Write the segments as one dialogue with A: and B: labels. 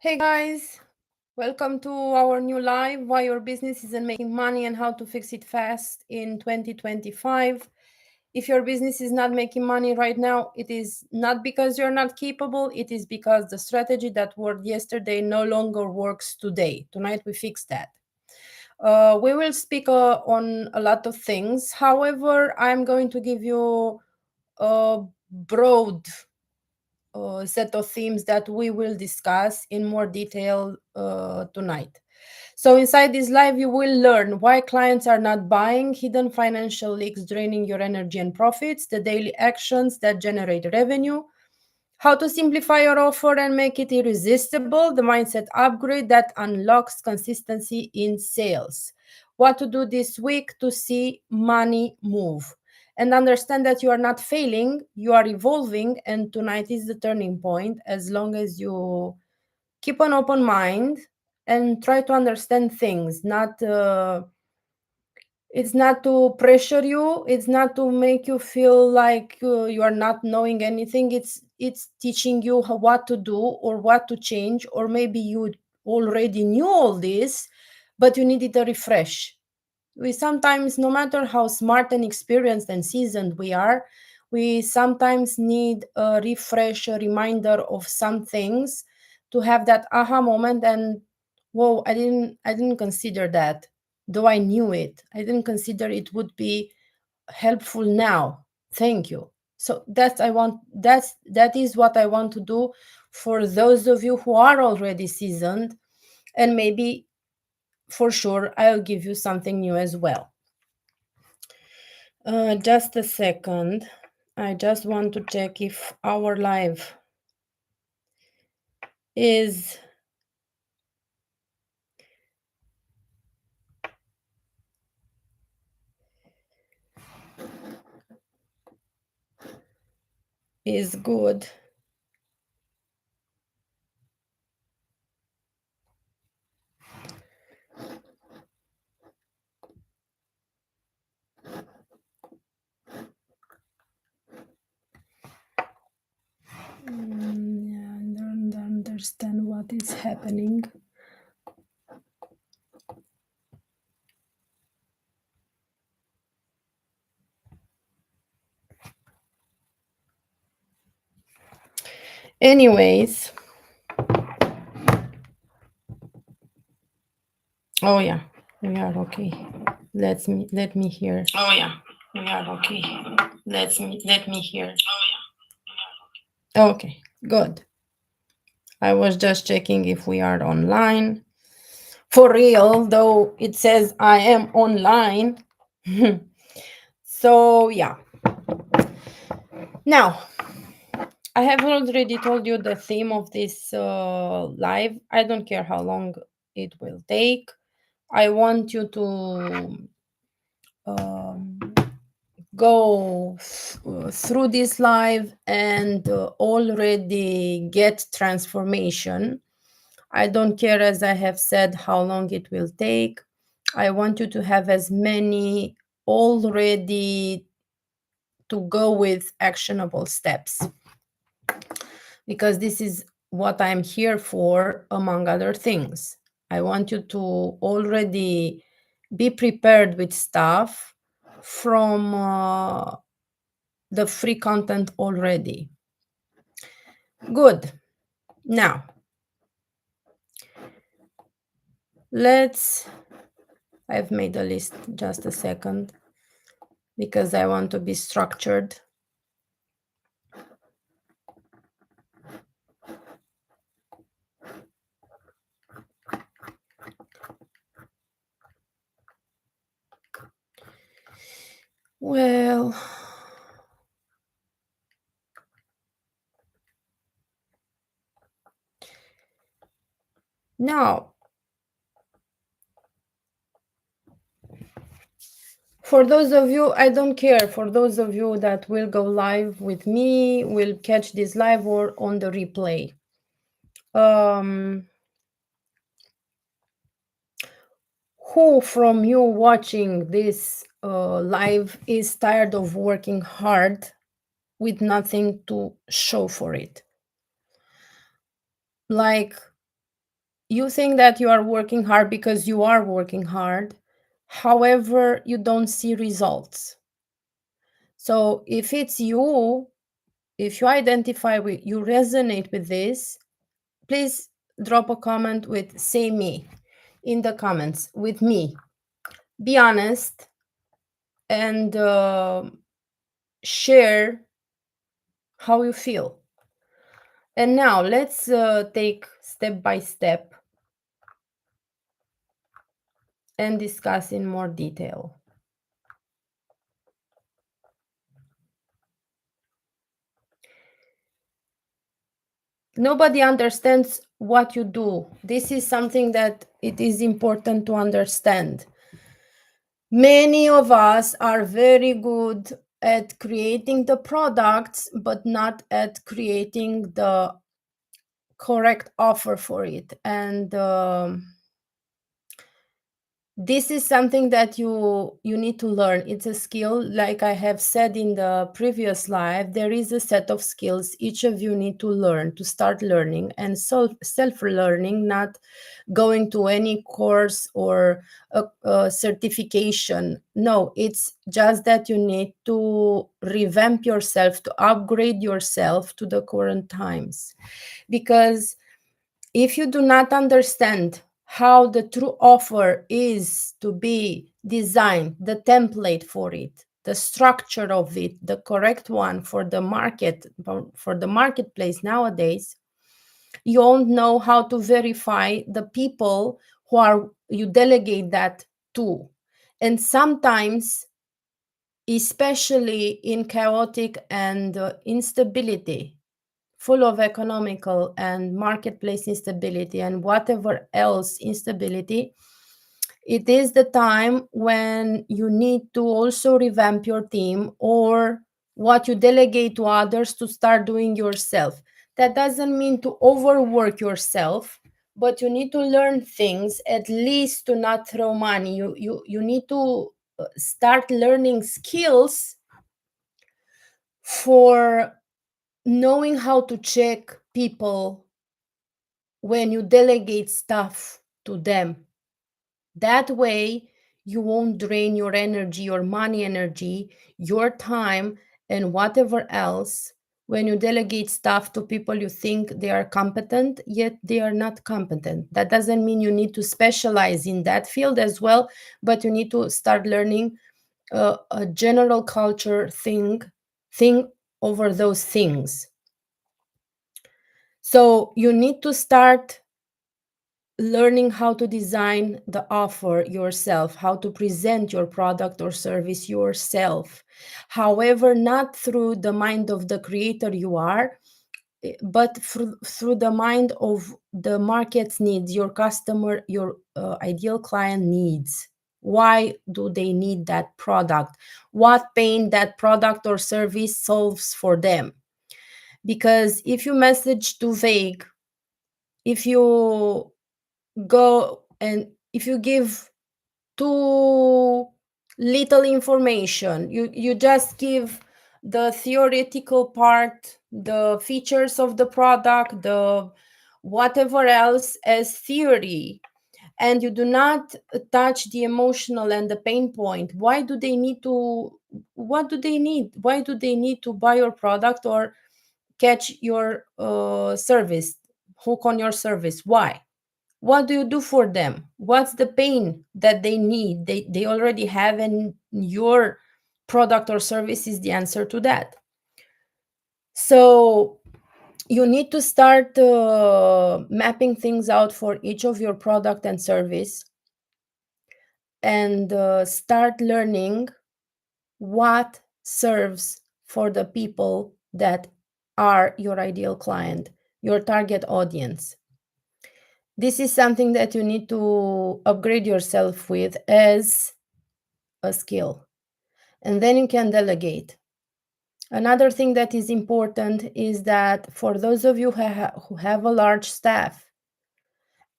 A: Hey guys, welcome to our new live Why Your Business Isn't Making Money and How to Fix It Fast in 2025. If your business is not making money right now, it is not because you're not capable, it is because the strategy that worked yesterday no longer works today. Tonight we fix that. We will speak on a lot of things. However, I'm going to give you a broad set of themes that we will discuss in more detail tonight. So inside this live, you will learn why clients are not buying, hidden financial leaks draining your energy and profits, the daily actions that generate revenue, how to simplify your offer and make it irresistible, the mindset upgrade that unlocks consistency in sales, what to do this week to see money move. And understand that you are not failing, you are evolving, and tonight is the turning point. As long as you keep an open mind and try to understand things, not it's not to pressure you, it's not to make you feel like you are not knowing anything. It's teaching you what to do or what to change, or maybe you already knew all this but you needed a refresh. We sometimes, no matter how smart and experienced and seasoned we are, we sometimes need a refresh, a reminder of some things, to have that aha moment and whoa, I didn't consider that, though I knew it. I didn't consider it would be helpful now. Thank you. So that is what I want to do for those of you who are already seasoned, and maybe for sure I'll give you something new as well. Just a second. I just want to check if our live is good. Yeah, I don't understand what is happening. Anyways. Oh yeah, we are okay. Let me hear. Oh yeah, we are okay. Let me hear. Okay, good. I was just checking if we are online. For real, though it says I am online. So yeah. Now, I have already told you the theme of this live. I don't care how long it will take. I want you to go through this live and already get transformation. I don't care, as I have said, how long it will take. I want you to have as many already to go with actionable steps, because this is what I'm here for, among other things. I want you to already be prepared with stuff from the free content already. Good. Now, I've made a list, just a second, because I want to be structured. Well, now, for those of you, I don't care, for those of you that will go live with me, will catch this live or on the replay. Who from you watching this live is tired of working hard with nothing to show for it? Like, You think that you are working hard because you are working hard. However, you don't see results. So if it's you, if you identify with, you resonate with this, please drop a comment with say me in the comments with me. Be honest and share how you feel. And now let's take step by step and discuss in more detail. Nobody understands what you do. This is something that it is important to understand. Many of us are very good at creating the products, but not at creating the correct offer for it. And this is something that you need to learn. It's a skill. Like I have said in the previous live, there is a set of skills each of you need to learn, to start learning, and self learning, not going to any course or a certification. No, it's just that you need to revamp yourself, to upgrade yourself to the current times. Because if you do not understand how the true offer is to be designed, the template for it, the structure of it, the correct one for the market, for the marketplace nowadays, you won't know how to verify the people who are you delegate that to. And sometimes, especially in chaotic and instability, full of economical and marketplace instability and whatever else instability, it is the time when you need to also revamp your team or what you delegate to others to start doing yourself. That doesn't mean to overwork yourself, but you need to learn things, at least to not throw money. You need to start learning skills for knowing how to check people when you delegate stuff to them. That way, you won't drain your energy, your money energy, your time, and whatever else when you delegate stuff to people you think they are competent, yet they are not competent. That doesn't mean you need to specialize in that field as well, but you need to start learning a general culture thing over those things. So you need to start learning how to design the offer yourself, how to present your product or service yourself. However, not through the mind of the creator you are, but through the mind of the market's needs, your customer, your ideal client needs. Why do they need that product? What pain that product or service solves for them? Because if you message too vague, if you go and if you give too little information, you just give the theoretical part, the features of the product, the whatever else as theory, and you do not touch the emotional and the pain point. Why do they need to, what do they need, why do they need to buy your product or catch your service, hook on your service? Why? What do you do for them? What's the pain that they need, they already have, and your product or service is the answer to that. So you need to start mapping things out for each of your product and service, and start learning what serves for the people that are your ideal client, your target audience. This is something that you need to upgrade yourself with as a skill, and then you can delegate. Another thing that is important is that for those of you who have a large staff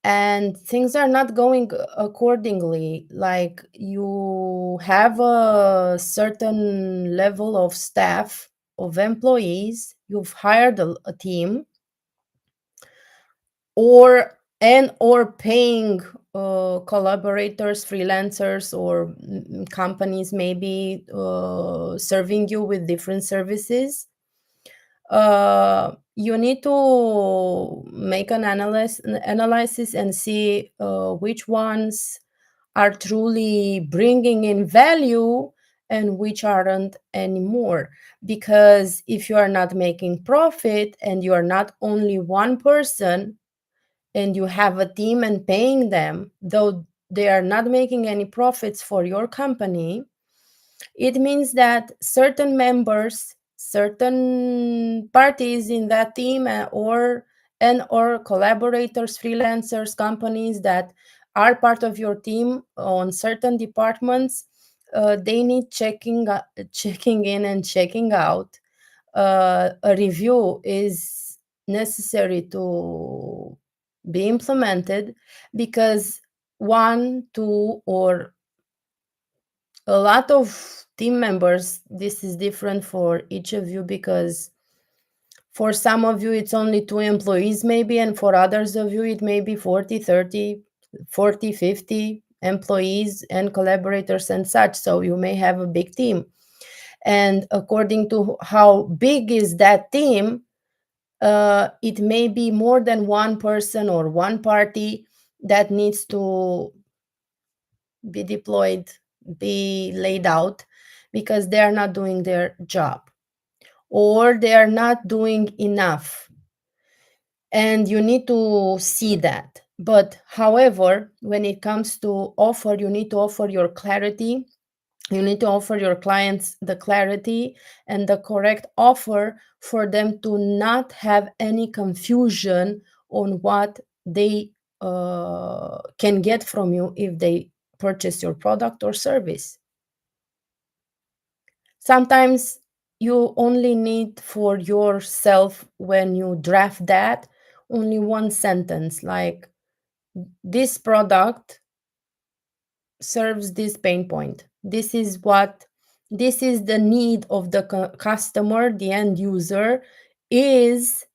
A: and things are not going accordingly, like you have a certain level of staff, of employees, you've hired a team, or and or paying collaborators, freelancers, or companies maybe serving you with different services. You need to make an analysis and see which ones are truly bringing in value and which aren't anymore. Because if you are not making profit and you are not only one person and you have a team and paying them, though they are not making any profits for your company, it means that certain members, certain parties in that team, or collaborators, freelancers, companies that are part of your team on certain departments, they need checking in and checking out. A review is necessary to be implemented, because one, two, or a lot of team members, this is different for each of you, because for some of you it's only two employees maybe, and for others of you it may be 40, 30, 40, 50 employees and collaborators and such. So you may have a big team, and according to how big is that team, it may be more than one person or one party that needs to be deployed, be laid out, because they are not doing their job or they are not doing enough. And you need to see that. But however, when it comes to offer, you need to offer your clarity. You need to offer your clients the clarity and the correct offer for them to not have any confusion on what they can get from you if they purchase your product or service. Sometimes you only need for yourself, when you draft that, only one sentence like, this product serves this pain point. This is the need of the customer, the end user, is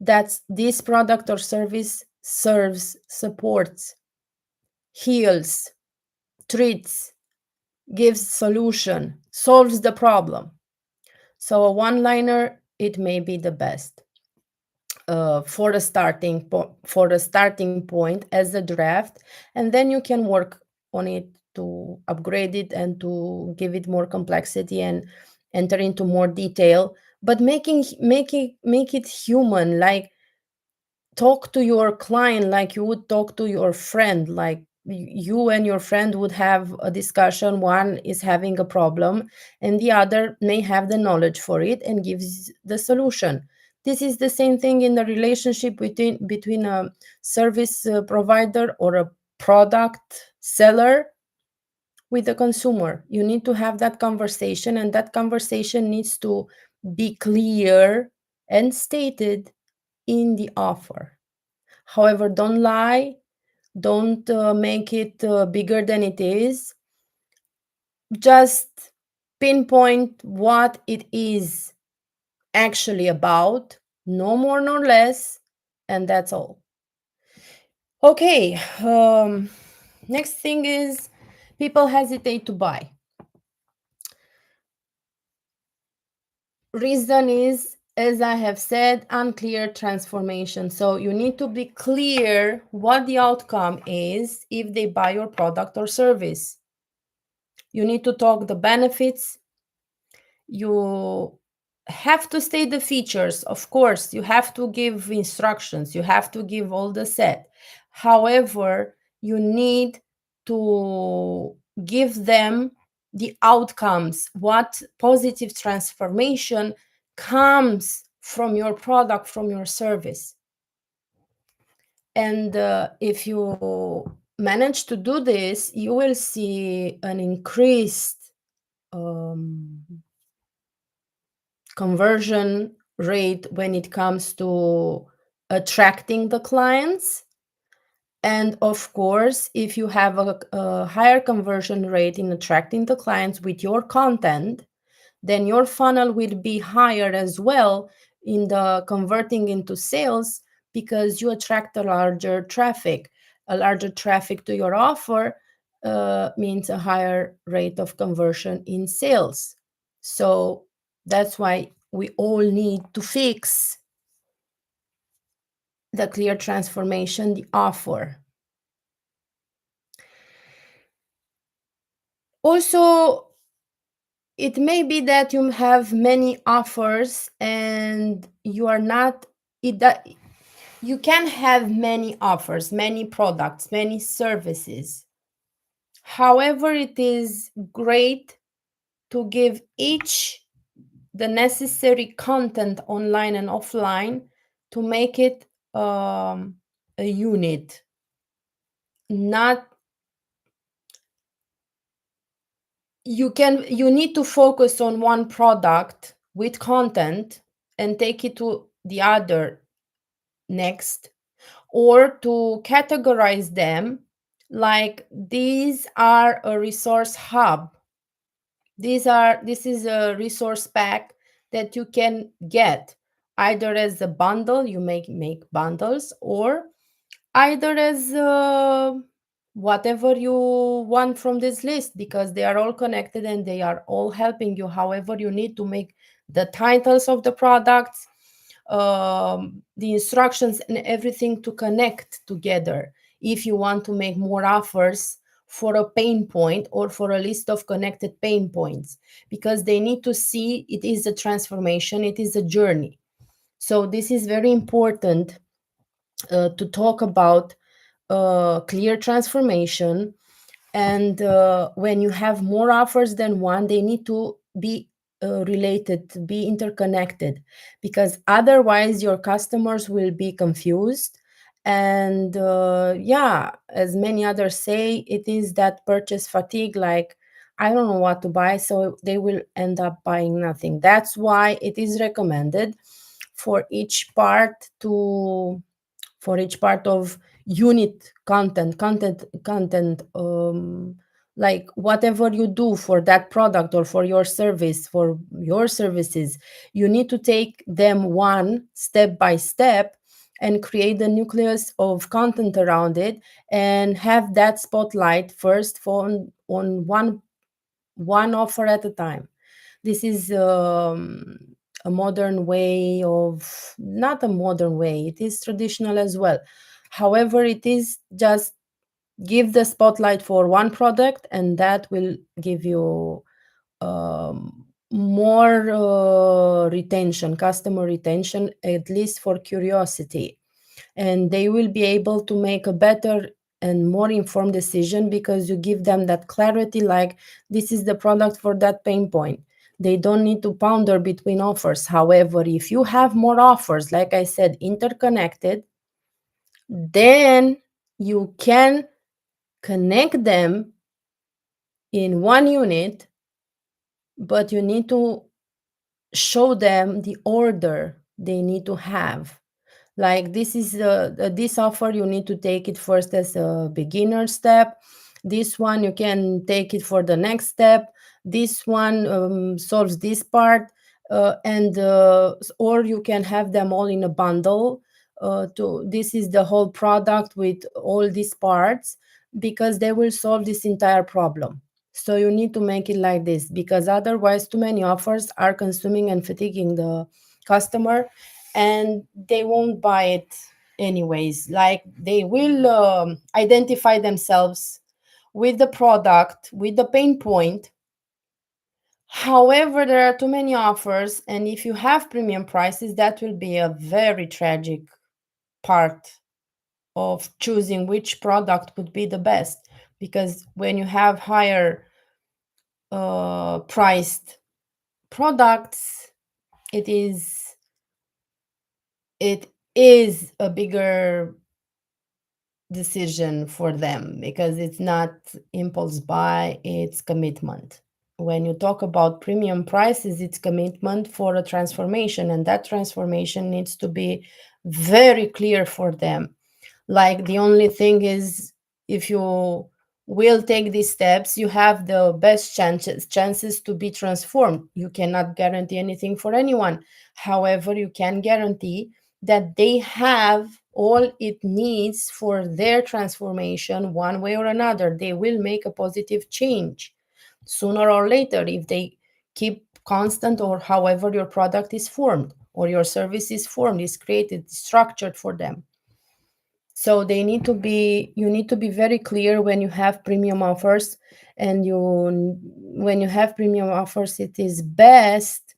A: that this product or service serves, supports, heals, treats, gives solution, solves the problem. So a one-liner, it may be the best for a starting point as a draft, and then you can work on it to upgrade it and to give it more complexity and enter into more detail. But make it human, like talk to your client like you would talk to your friend, like you and your friend would have a discussion. One is having a problem and the other may have the knowledge for it and gives the solution. This is the same thing in the relationship between a service provider or a product seller with the consumer. You need to have that conversation, and that conversation needs to be clear and stated in the offer. However, don't lie, don't make it bigger than it is. Just pinpoint what it is actually about, no more nor less, and that's all. Okay, next thing is people hesitate to buy. Reason is, as I have said, unclear transformation. So you need to be clear what the outcome is if they buy your product or service. You need to talk the benefits. You have to state the features. Of course, you have to give instructions. You have to give all the set. However, you need to give them the outcomes, what positive transformation comes from your product, from your service. And if you manage to do this, you will see an increased conversion rate when it comes to attracting the clients. And of course, if you have a higher conversion rate in attracting the clients with your content, then your funnel will be higher as well in the converting into sales, because you attract a larger traffic. A larger traffic to your offer means a higher rate of conversion in sales. So that's why we all need to fix the clear transformation, the offer. Also, it may be that you have many offers and you are not it that you can have many offers, many products, many services. However, it is great to give each the necessary content online and offline to make it a unit. Not you need to focus on one product with content and take it to the other next, or to categorize them like these are a resource hub. This is a resource pack that you can get either as a bundle, you make bundles, or either as whatever you want from this list, because they are all connected and they are all helping you. However, you need to make the titles of the products, the instructions and everything to connect together if you want to make more offers for a pain point or for a list of connected pain points, because they need to see it is a transformation, it is a journey. So this is very important to talk about clear transformation. And when you have more offers than one, they need to be related, to be interconnected, because otherwise your customers will be confused. And yeah, as many others say, it is that purchase fatigue, like I don't know what to buy, so they will end up buying nothing. That's why it is recommended for each part to for each part of unit content, like whatever you do for that product or for your service, for your services, you need to take them one step by step and create the nucleus of content around it, and have that spotlight first for on one offer at a time. This is a modern way of, not a modern way, it is traditional as well. However, it is just give the spotlight for one product, and that will give you more retention, customer retention, at least for curiosity. And they will be able to make a better and more informed decision, because you give them that clarity, like this is the product for that pain point. They don't need to ponder between offers. However, if you have more offers, like I said, interconnected, then you can connect them in one unit, but you need to show them the order they need to have. Like this is this offer, you need to take it first as a beginner step. This one you can take it for the next step. This one solves this part, and or you can have them all in a bundle. To this is the whole product with all these parts, because they will solve this entire problem. So you need to make it like this, because otherwise too many offers are consuming and fatiguing the customer, and they won't buy it anyways. Like they will identify themselves with the product, with the pain point. However, there are too many offers, and if you have premium prices, that will be a very tragic part of choosing which product would be the best. Because when you have higher priced products, it is a bigger decision for them, because it's not impulse buy, it's commitment. When you talk about premium prices, it's commitment for a transformation, and that transformation needs to be very clear for them. Like the only thing is, if you will take these steps, you have the best chances to be transformed. You cannot guarantee anything for anyone. However, you can guarantee that they have all it needs for their transformation, one way or another. They will make a positive change sooner or later if they keep constant, or however your product is formed or your service is formed, is created, structured for them. So they need to be, you need to be very clear when you have premium offers. And when you have premium offers, it is best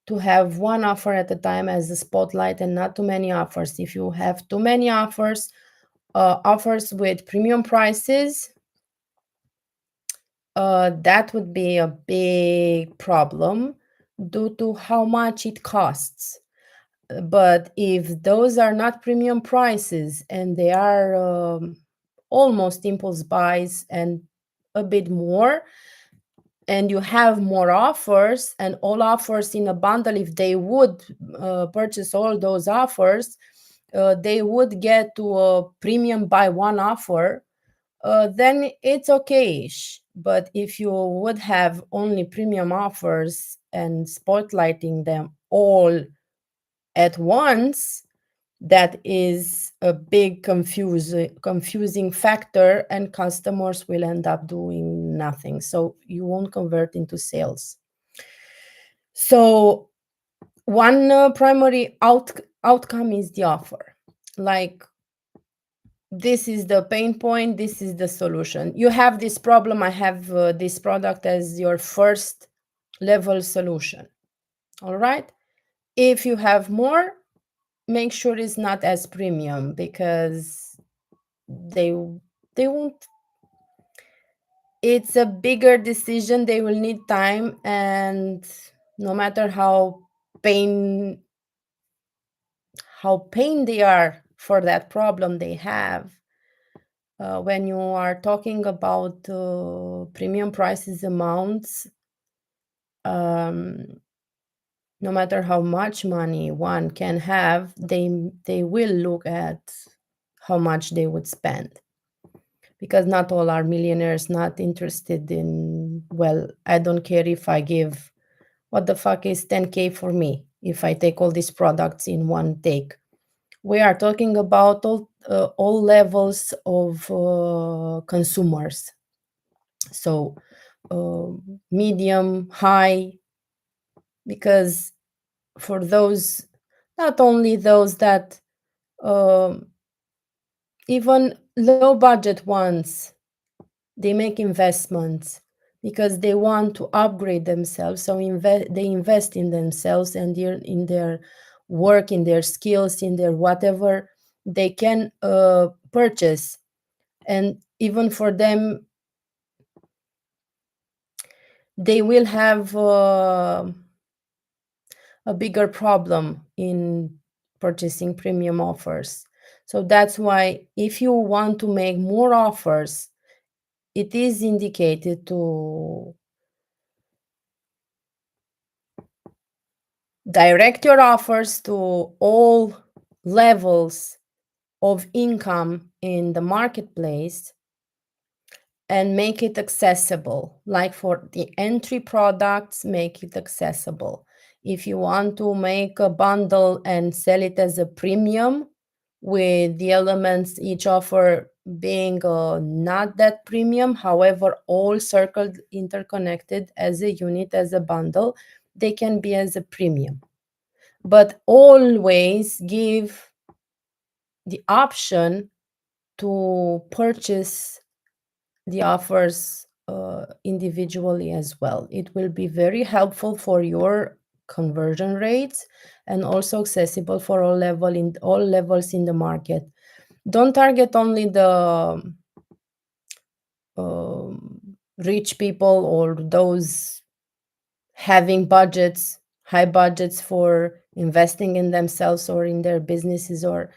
A: to have one offer at a time as a spotlight and not too many offers. If you have too many offers, offers with premium prices, that would be a big problem due to how much it costs. But if those are not premium prices and they are almost impulse buys and a bit more, and you have more offers, and all offers in a bundle, if they would purchase all those offers, they would get to a premium buy one offer, then it's okay-ish. But if you would have only premium offers and spotlighting them all at once, that is a big confusing factor, and customers will end up doing nothing. So you won't convert into sales. So one primary outcome is the offer. Like, this is the pain point, this is the solution. You have this problem, I have this product as your first level solution. All right. If you have more, make sure it's not as premium, because they they won't, it's a bigger decision, they will need time, and no matter how pain they are for that problem they have, when you are talking about premium prices amounts, um, no matter how much money one can have, they will look at how much they would spend, because not all are millionaires, not interested in, well, I don't care if I give, what the fuck is 10K for me if I take all these products in one take. We are talking about all levels of consumers. So uh, medium, high, because for those, not only those that um, even low budget ones, they make investments because they want to upgrade themselves. So they invest in themselves and in their work, in their skills, in their whatever they can purchase. And even for them, they will have a bigger problem in purchasing premium offers. So that's why if you want to make more offers, it is indicated to direct your offers to all levels of income in the marketplace and make it accessible. Like for the entry products, make it accessible. If you want to make a bundle and sell it as a premium with the elements, each offer being not that premium, however, all circled, interconnected as a unit, as a bundle, they can be as a premium. But always give the option to purchase the offers individually as well. It will be very helpful for your conversion rates and also accessible for all levels in the market. Don't target only the rich people or those having budgets, high budgets for investing in themselves or in their businesses, or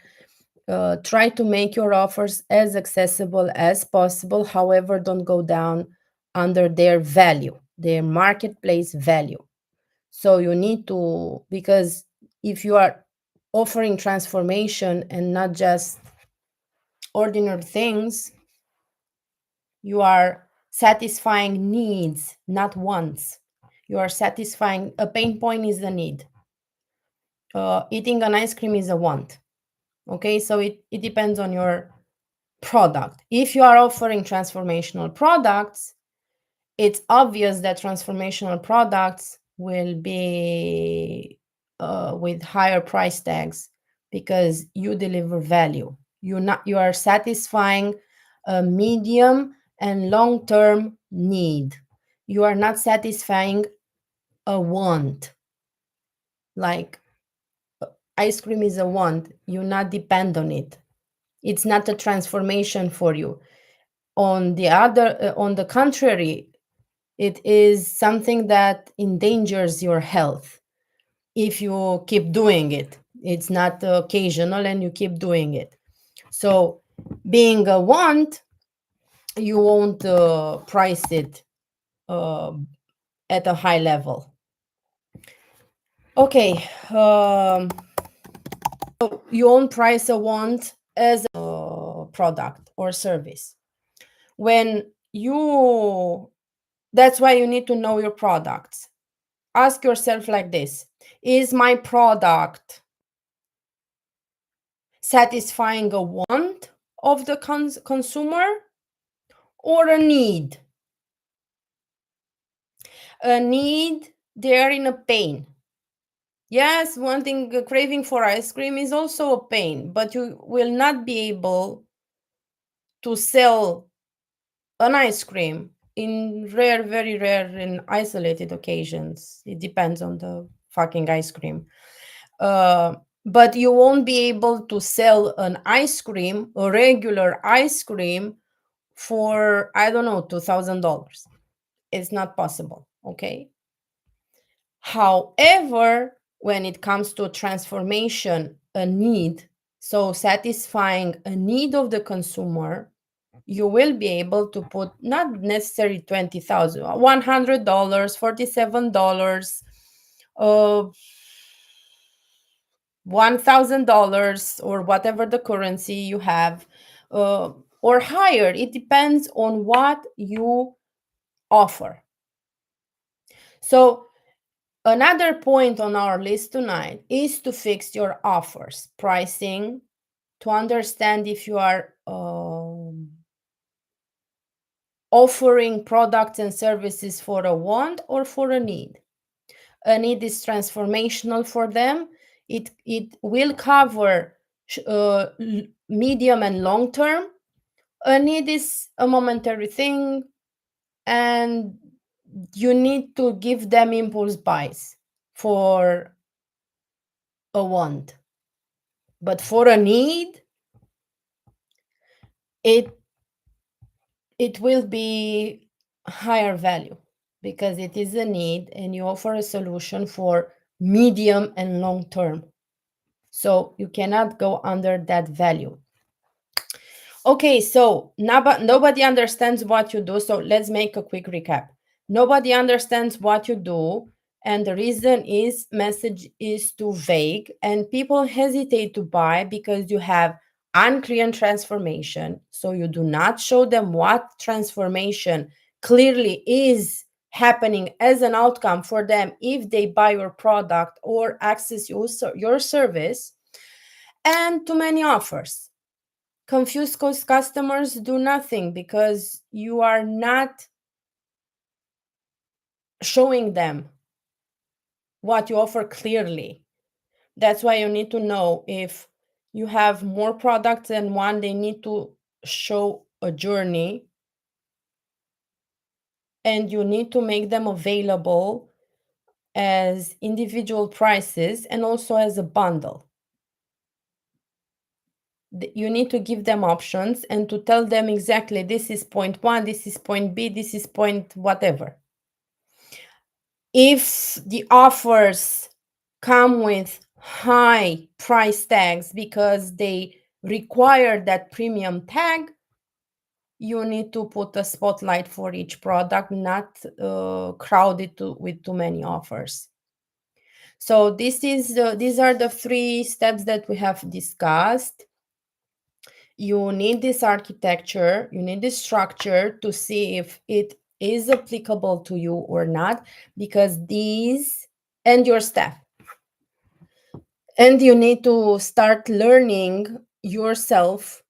A: try to make your offers as accessible as possible. However, don't go down under their value, their marketplace value. So you need to, because if you are offering transformation and not just ordinary things, you are satisfying needs, not wants. You are satisfying a pain point is a need. Eating an ice cream is a want. Okay, so it depends on your product. If you are offering transformational products, it's obvious that transformational products will be with higher price tags because you deliver value. You are satisfying a medium and long-term need. You are not satisfying a want. Like ice cream is a want. You not depend on it. It's not a transformation for you. On the contrary, it is something that endangers your health if you keep doing it. It's not occasional and you keep doing it. So, being a want, you won't price it uh, at a high level. Okay, so you won't price a want as a product or service. When you, that's why you need to know your products. Ask yourself like this: is my product satisfying a want of the consumer or a need? A need, they're in a pain. Yes, wanting, craving for ice cream is also a pain, but you will not be able to sell an ice cream in rare, very rare and isolated occasions. It depends on the fucking ice cream. But you won't be able to sell an ice cream, a regular ice cream, for, I don't know, $2,000. It's not possible. Okay. However, when it comes to transformation, a need, so satisfying a need of the consumer, you will be able to put not necessarily 20,000, $100, $47, uh, $1,000, or whatever the currency you have, or higher. It depends on what you offer. So another point on our list tonight is to fix your offers, pricing, to understand if you are offering products and services for a want or for a need. A need is transformational for them. It will cover medium and long term. A need is a momentary thing, and you need to give them impulse buys for a want. But for a need, it will be higher value because it is a need and you offer a solution for medium and long term. So you cannot go under that value. Okay, so nobody understands what you do. So let's make a quick recap. Nobody understands what you do. And the reason is message is too vague and people hesitate to buy because you have unclear transformation. So you do not show them what transformation clearly is happening as an outcome for them if they buy your product or access your service. And too many offers. Confused customers do nothing because you are not showing them what you offer clearly. That's why you need to know if you have more products than one, they need to show a journey and you need to make them available as individual prices and also as a bundle. You need to give them options and to tell them exactly this is point one, this is point B, this is point whatever. If the offers come with high price tags because they require that premium tag, you need to put a spotlight for each product, not crowd it with too many offers. So these are the 3 steps that we have discussed. You need this architecture, you need this structure to see if it is applicable to you or not, because these and your staff. And you need to start learning yourself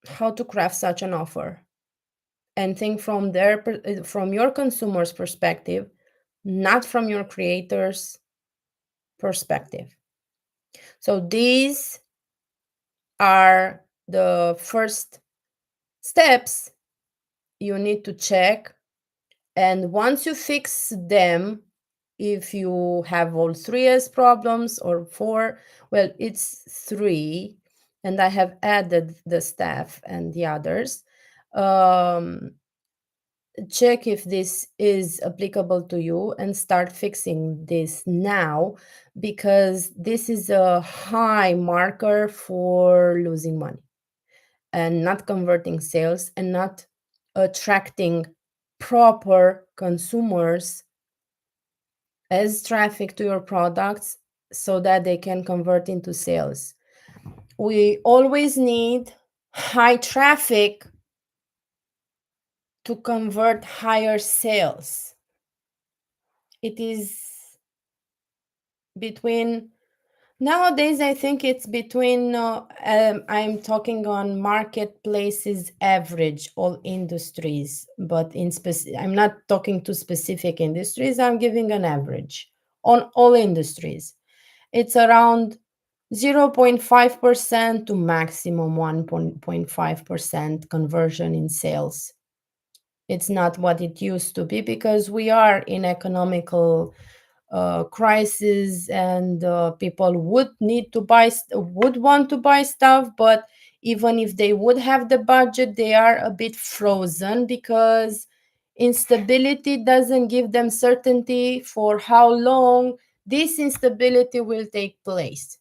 A: how to craft such an offer and think from from your consumer's perspective, not from your creator's perspective. So these are the first steps you need to check. And once you fix them, if you have all three as problems or four, well, it's three. And I have added the staff and the others. Um, Check if this is applicable to you and start fixing this now, because this is a high marker for losing money and not converting sales and not attracting proper consumers as traffic to your products so that they can convert into sales. We always need high traffic to convert higher sales. It is between nowadays, I think it's between I'm talking on marketplaces average, all industries, but I'm not talking to specific industries. I'm giving an average on all industries. It's around 0.5% to maximum 1.5% conversion in sales. It's not what it used to be because we are in economical crisis, and people would need to would want to buy stuff, but even if they would have the budget, they are a bit frozen because instability doesn't give them certainty for how long this instability will take place,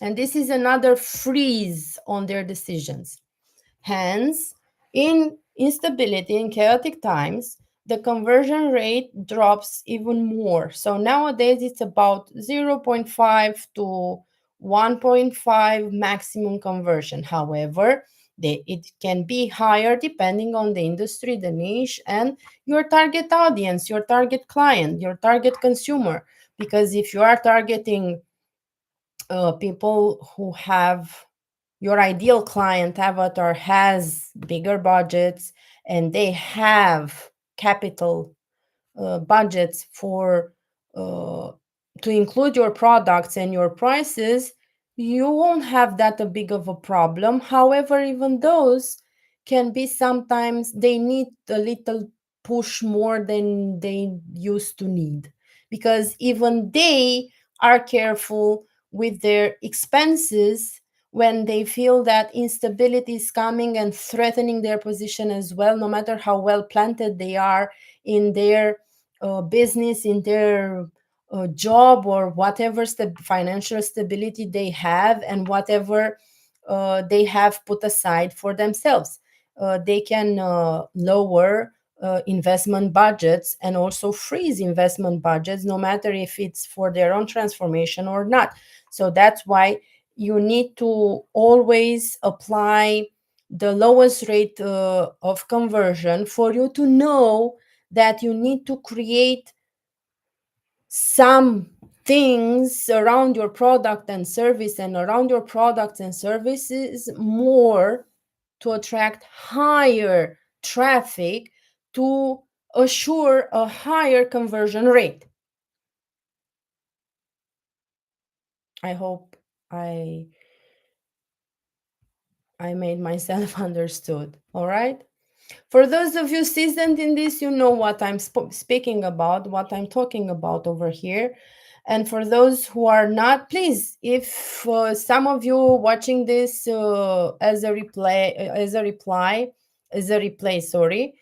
A: and this is another freeze on their decisions. Hence, in instability in chaotic times, the conversion rate drops even more. So nowadays it's about 0.5 to 1.5 maximum conversion. However, it can be higher depending on the industry, the niche, and your target audience, your target client, your target consumer. Because if you are targeting people who have your ideal client avatar has bigger budgets and they have capital budgets for uh, to include your products and your prices, you won't have that a big of a problem. However, even those can be sometimes they need a little push more than they used to need, because even they are careful with their expenses when they feel that instability is coming and threatening their position as well, no matter how well planted they are in their business, in their job, or whatever financial stability they have, and whatever they have put aside for themselves. They can lower investment budgets and also freeze investment budgets, no matter if it's for their own transformation or not. So that's why you need to always apply the lowest rate of conversion for you to know that you need to create some things around your product and service and around your products and services more to attract higher traffic to assure a higher conversion rate. I hope I I made myself understood. All right. For those of you seasoned in this, you know what I'm speaking about, what I'm talking about over here. And for those who are not, please, if some of you watching this as a replay, sorry,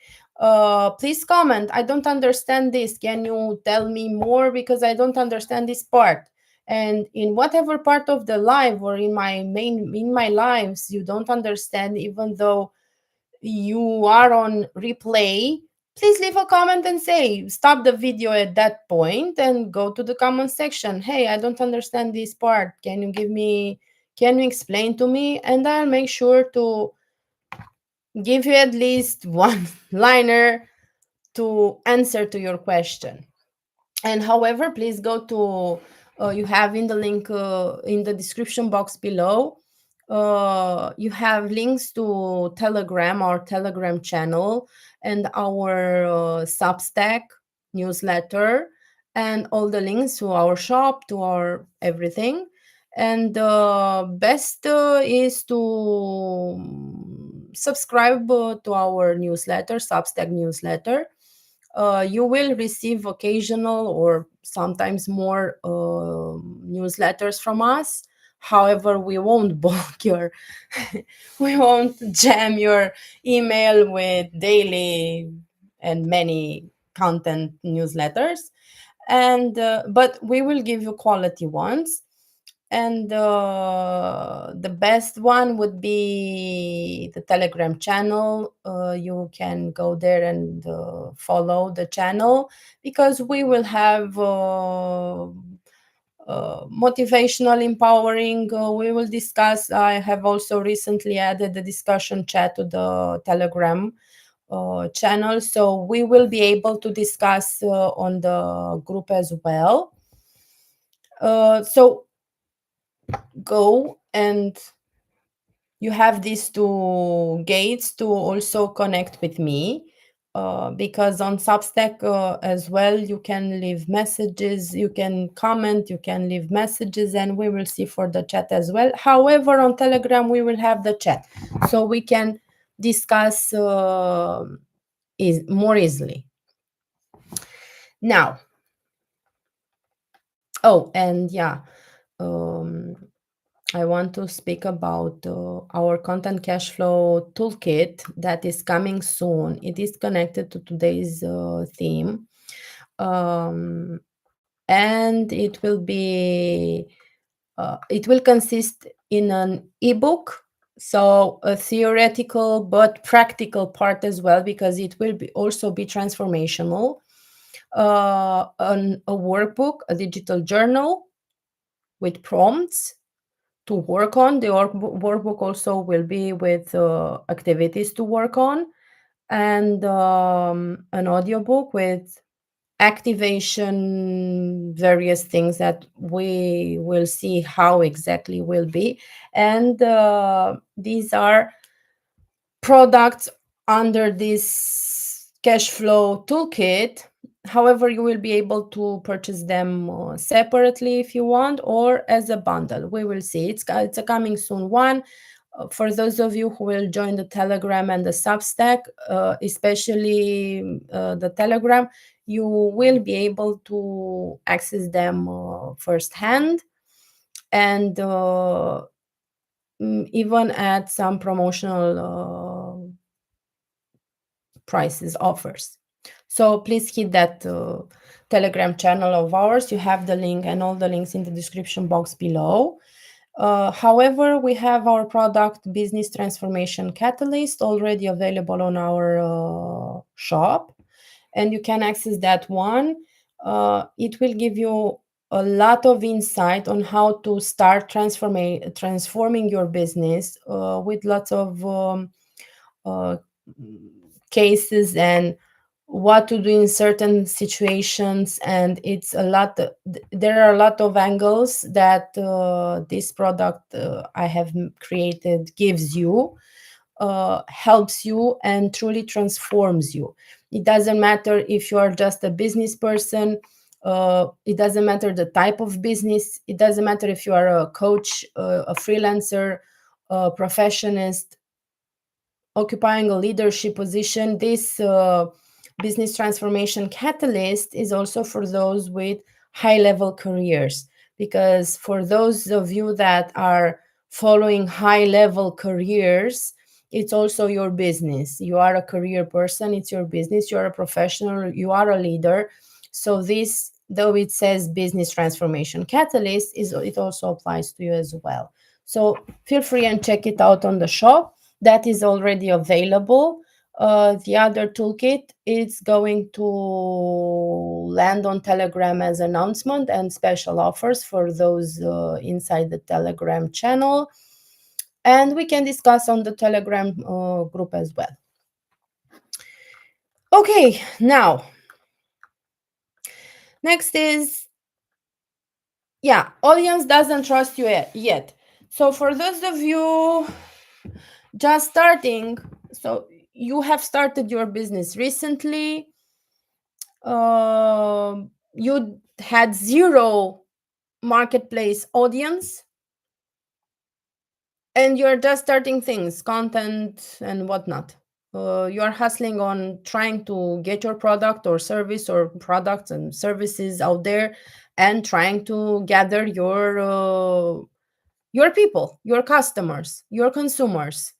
A: please comment. I don't understand this. Can you tell me more? Because I don't understand this part. And in whatever part of the live or in my lives you don't understand, even though you are on replay, please leave a comment and say, stop the video at that point and go to the comment section. Hey, I don't understand this part. Can you explain to me? And I'll make sure to give you at least one liner to answer to your question. And however, please go to You have in the link in the description box below. You have links to Telegram, our Telegram channel, and our Substack newsletter, and all the links to our shop, to our everything. And best is to subscribe to our newsletter, Substack newsletter. You will receive occasional or sometimes more newsletters from us. However, we won't bulk your, we won't jam your email with daily and many content newsletters. And but we will give you quality ones. And the best one would be the Telegram channel. You can go there and follow the channel, because we will have motivational, empowering. We will discuss. I have also recently added the discussion chat to the Telegram channel, so we will be able to discuss on the group as well. So go, and you have these two gates to also connect with me, because on Substack as well, you can leave messages, you can comment, you can leave messages, and we will see for the chat as well. However, on Telegram, we will have the chat, so we can discuss more easily. Now, oh, and yeah, I want to speak about our content cash flow toolkit that is coming soon. It is connected to today's theme. And it will consist in an ebook, so a theoretical but practical part as well, because it will also be transformational. A workbook, a digital journal with prompts to work on. The workbook also will be with activities to work on, and an audiobook with activation, various things that we will see how exactly will be. And these are products under this cash flow toolkit. However, you will be able to purchase them separately if you want, or as a bundle. We will see. It's a coming soon one. For those of you who will join the Telegram and the Substack, especially the Telegram, you will be able to access them firsthand, and even at some promotional prices, offers. So please hit that Telegram channel of ours. You have the link and all the links in the description box below. However, we have our product Business Transformation Catalyst already available on our shop, and you can access that one. It will give you a lot of insight on how to start transforming your business with lots of uh, cases, and what to do in certain situations. And it's a lot, there are a lot of angles that this product I have created gives you, helps you, and truly transforms you. It doesn't matter if you are just a business person, it doesn't matter the type of business, it doesn't matter if you are a coach, a freelancer, a professionist occupying a leadership position. This business transformation catalyst is also for those with high level careers, because for those of you that are following high level careers, it's also your business. You are a career person, it's your business, you are a professional, you are a leader. So this, though it says business transformation catalyst, it also applies to you as well. So feel free and check it out on the shop. That is already available. The other toolkit is going to land on Telegram as announcement and special offers for those inside the Telegram channel. And we can discuss on the Telegram group as well. Okay, now, next is Yeah, audience doesn't trust you yet. So for those of you just starting, so you have started your business recently, you had zero marketplace audience, and you're just starting things, content and whatnot. You're hustling on trying to get your product or service or products and services out there, and trying to gather your people, your customers, your consumers.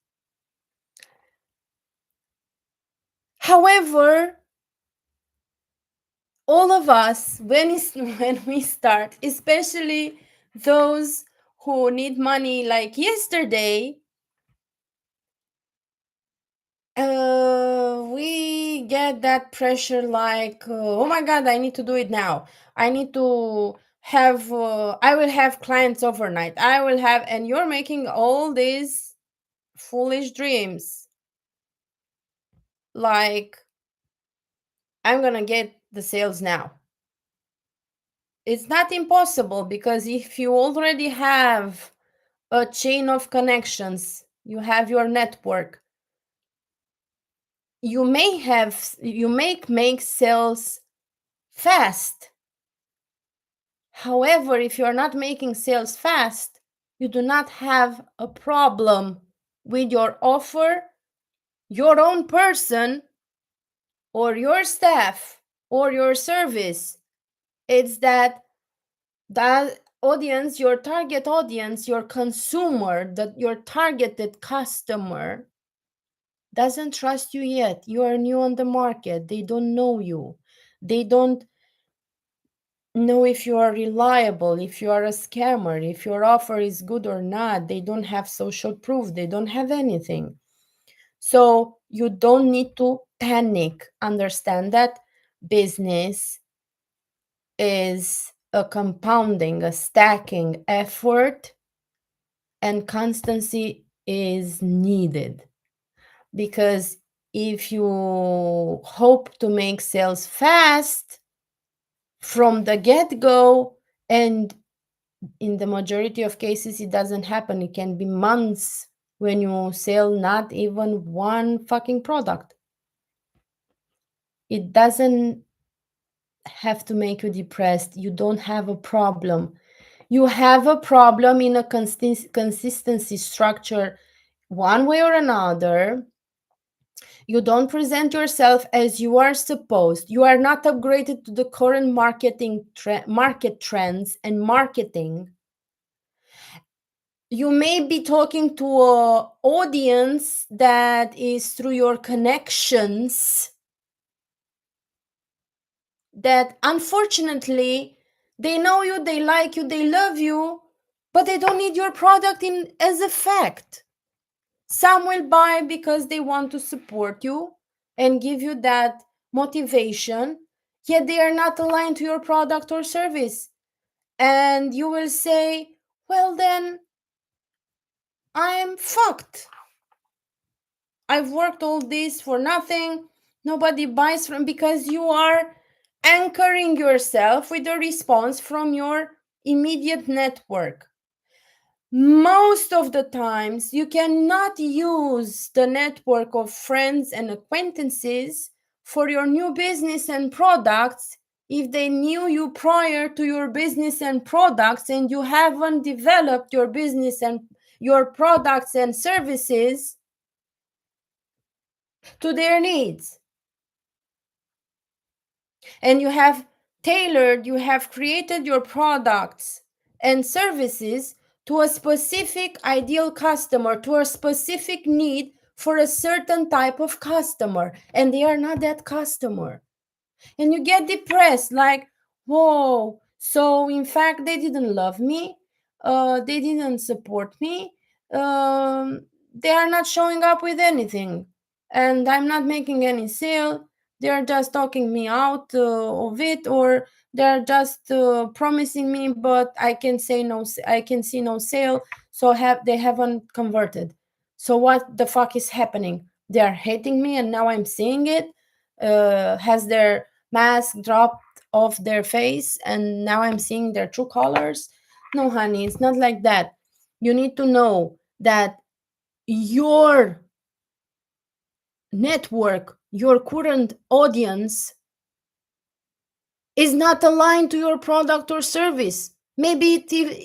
A: However, all of us, when we start, especially those who need money like yesterday, we get that pressure like, oh my god, I need to do it now. I need to have, I will have clients overnight. I will have, and you're making all these foolish dreams like, I'm gonna get the sales now. It's not impossible, because if you already have a chain of connections, you have your network, you make sales fast. However, if you are not making sales fast, you do not have a problem with your offer, your own person, or your staff, or your service. It's that audience, your target audience, your consumer, that your targeted customer doesn't trust you yet. You are new on the market. They don't know you. They don't know if you are reliable, if you are a scammer, if your offer is good or not. They don't have social proof. They don't have anything. So you don't need to panic. Understand that business is a compounding, a stacking effort, and constancy is needed. Because if you hope to make sales fast from the get-go, and in the majority of cases it doesn't happen, it can be months when you sell not even one fucking product. It doesn't have to make you depressed. You don't have a problem. You have a problem in a consistency structure, one way or another. You don't present yourself as you are supposed. You are not upgraded to the current market trends and marketing. You may be talking to a audience that is through your connections, that unfortunately they know you, they like you, they love you, but they don't need your product in as a fact. Some will buy because they want to support you and give you that motivation, yet they are not aligned to your product or service. And you will say, well, then I'm fucked. I've worked all this for nothing. Nobody buys from, because you are anchoring yourself with a response from your immediate network. Most of the times, you cannot use the network of friends and acquaintances for your new business and products if they knew you prior to your business and products, and you haven't developed your business and your products and services to their needs. And you have created your products and services to a specific ideal customer, to a specific need for a certain type of customer, and they are not that customer. And you get depressed, like, whoa, so in fact they didn't love me, they didn't support me, they are not showing up with anything, and I'm not making any sale. They're just talking me out of it, or they're just promising me, but I can say no, I can see no sale, so they haven't converted. So what the fuck is happening? They are hating me, and now I'm seeing it. Has their mask dropped of their face and now I'm seeing their true colors. No, honey, it's not like that. You need to know that your network, your current audience, is not aligned to your product or service. Maybe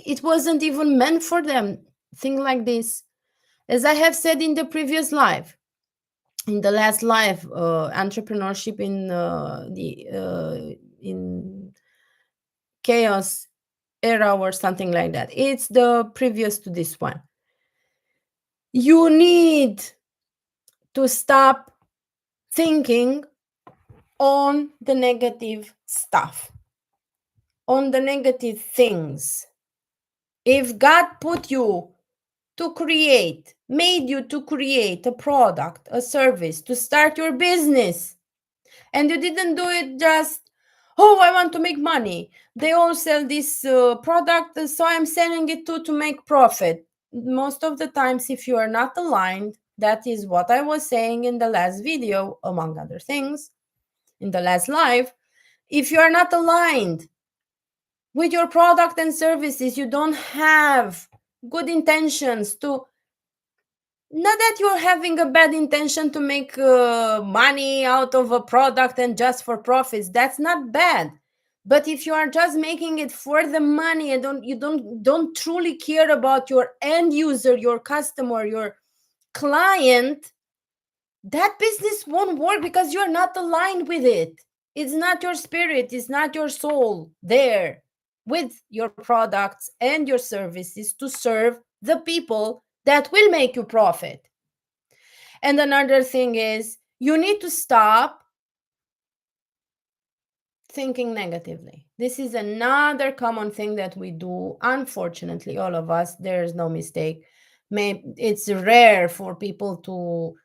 A: it wasn't even meant for them. Thing like this. As I have said in the previous live, in the last live, entrepreneurship in chaos era or something like that. It's the previous to this one. You need to stop thinking on the negative stuff, on the negative things. If God put you to create, made you to create a product, a service, to start your business, and you didn't do it just, oh, I want to make money. They all sell this product, so I'm selling it to make profit. Most of the times, if you are not aligned, that is what I was saying in the last video, among other things, in the last live. If you are not aligned with your product and services, you don't have good intentions to, not that you're having a bad intention to make money out of a product and just for profits. That's not bad. But if you are just making it for the money and you don't truly care about your end user, your customer, your client, that business won't work because you're not aligned with it. It's not your spirit, it's not your soul there with your products and your services to serve the people that will make you profit. And another thing is, you need to stop thinking negatively. This is another common thing that we do. Unfortunately, all of us, there's no mistake. It's rare for people to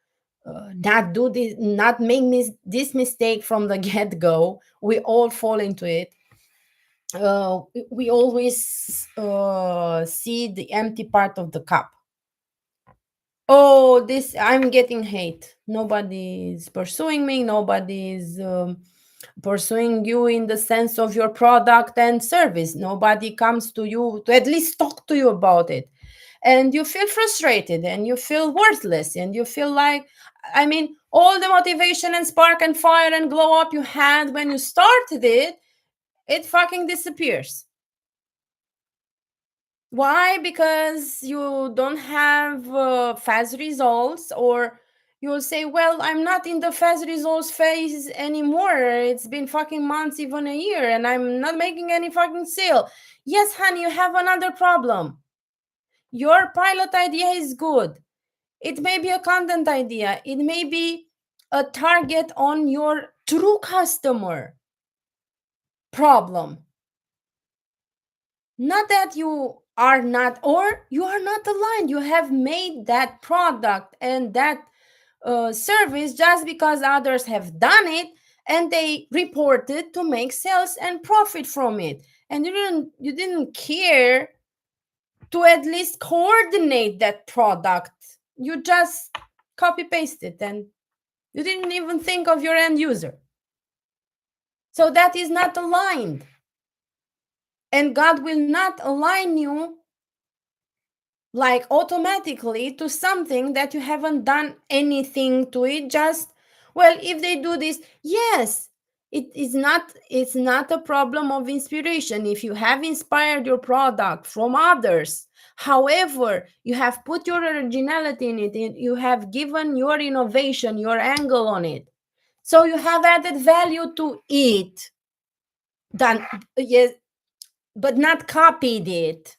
A: not do this, not make this mistake from the get-go. We all fall into it. We always see the empty part of the cup. Oh, this, I'm getting hate. Nobody's pursuing me. Nobody's pursuing you in the sense of your product and service. Nobody comes to you to at least talk to you about it. And you feel frustrated and you feel worthless and you feel like, I mean, all the motivation and spark and fire and glow up you had when you started it fucking disappears. Why? Because you don't have fast results, or you'll say, well, I'm not in the fast results phase anymore. It's been fucking months, even a year, and I'm not making any fucking sale. Yes, honey, you have another problem. Your pilot idea is good. It may be a content idea. It may be a target on your true customer problem. Not that you are not, or you are not aligned. You have made that product and that service just because others have done it and they reported to make sales and profit from it, and you didn't care to at least coordinate that product. You just copy pasted and you didn't even think of your end user. So that is not aligned. And God will not align you like automatically to something that you haven't done anything to it. Just, well, if they do this, yes, it's not a problem of inspiration. If you have inspired your product from others, however, you have put your originality in it, you have given your innovation, your angle on it, so you have added value to it, done, yes, but not copied it.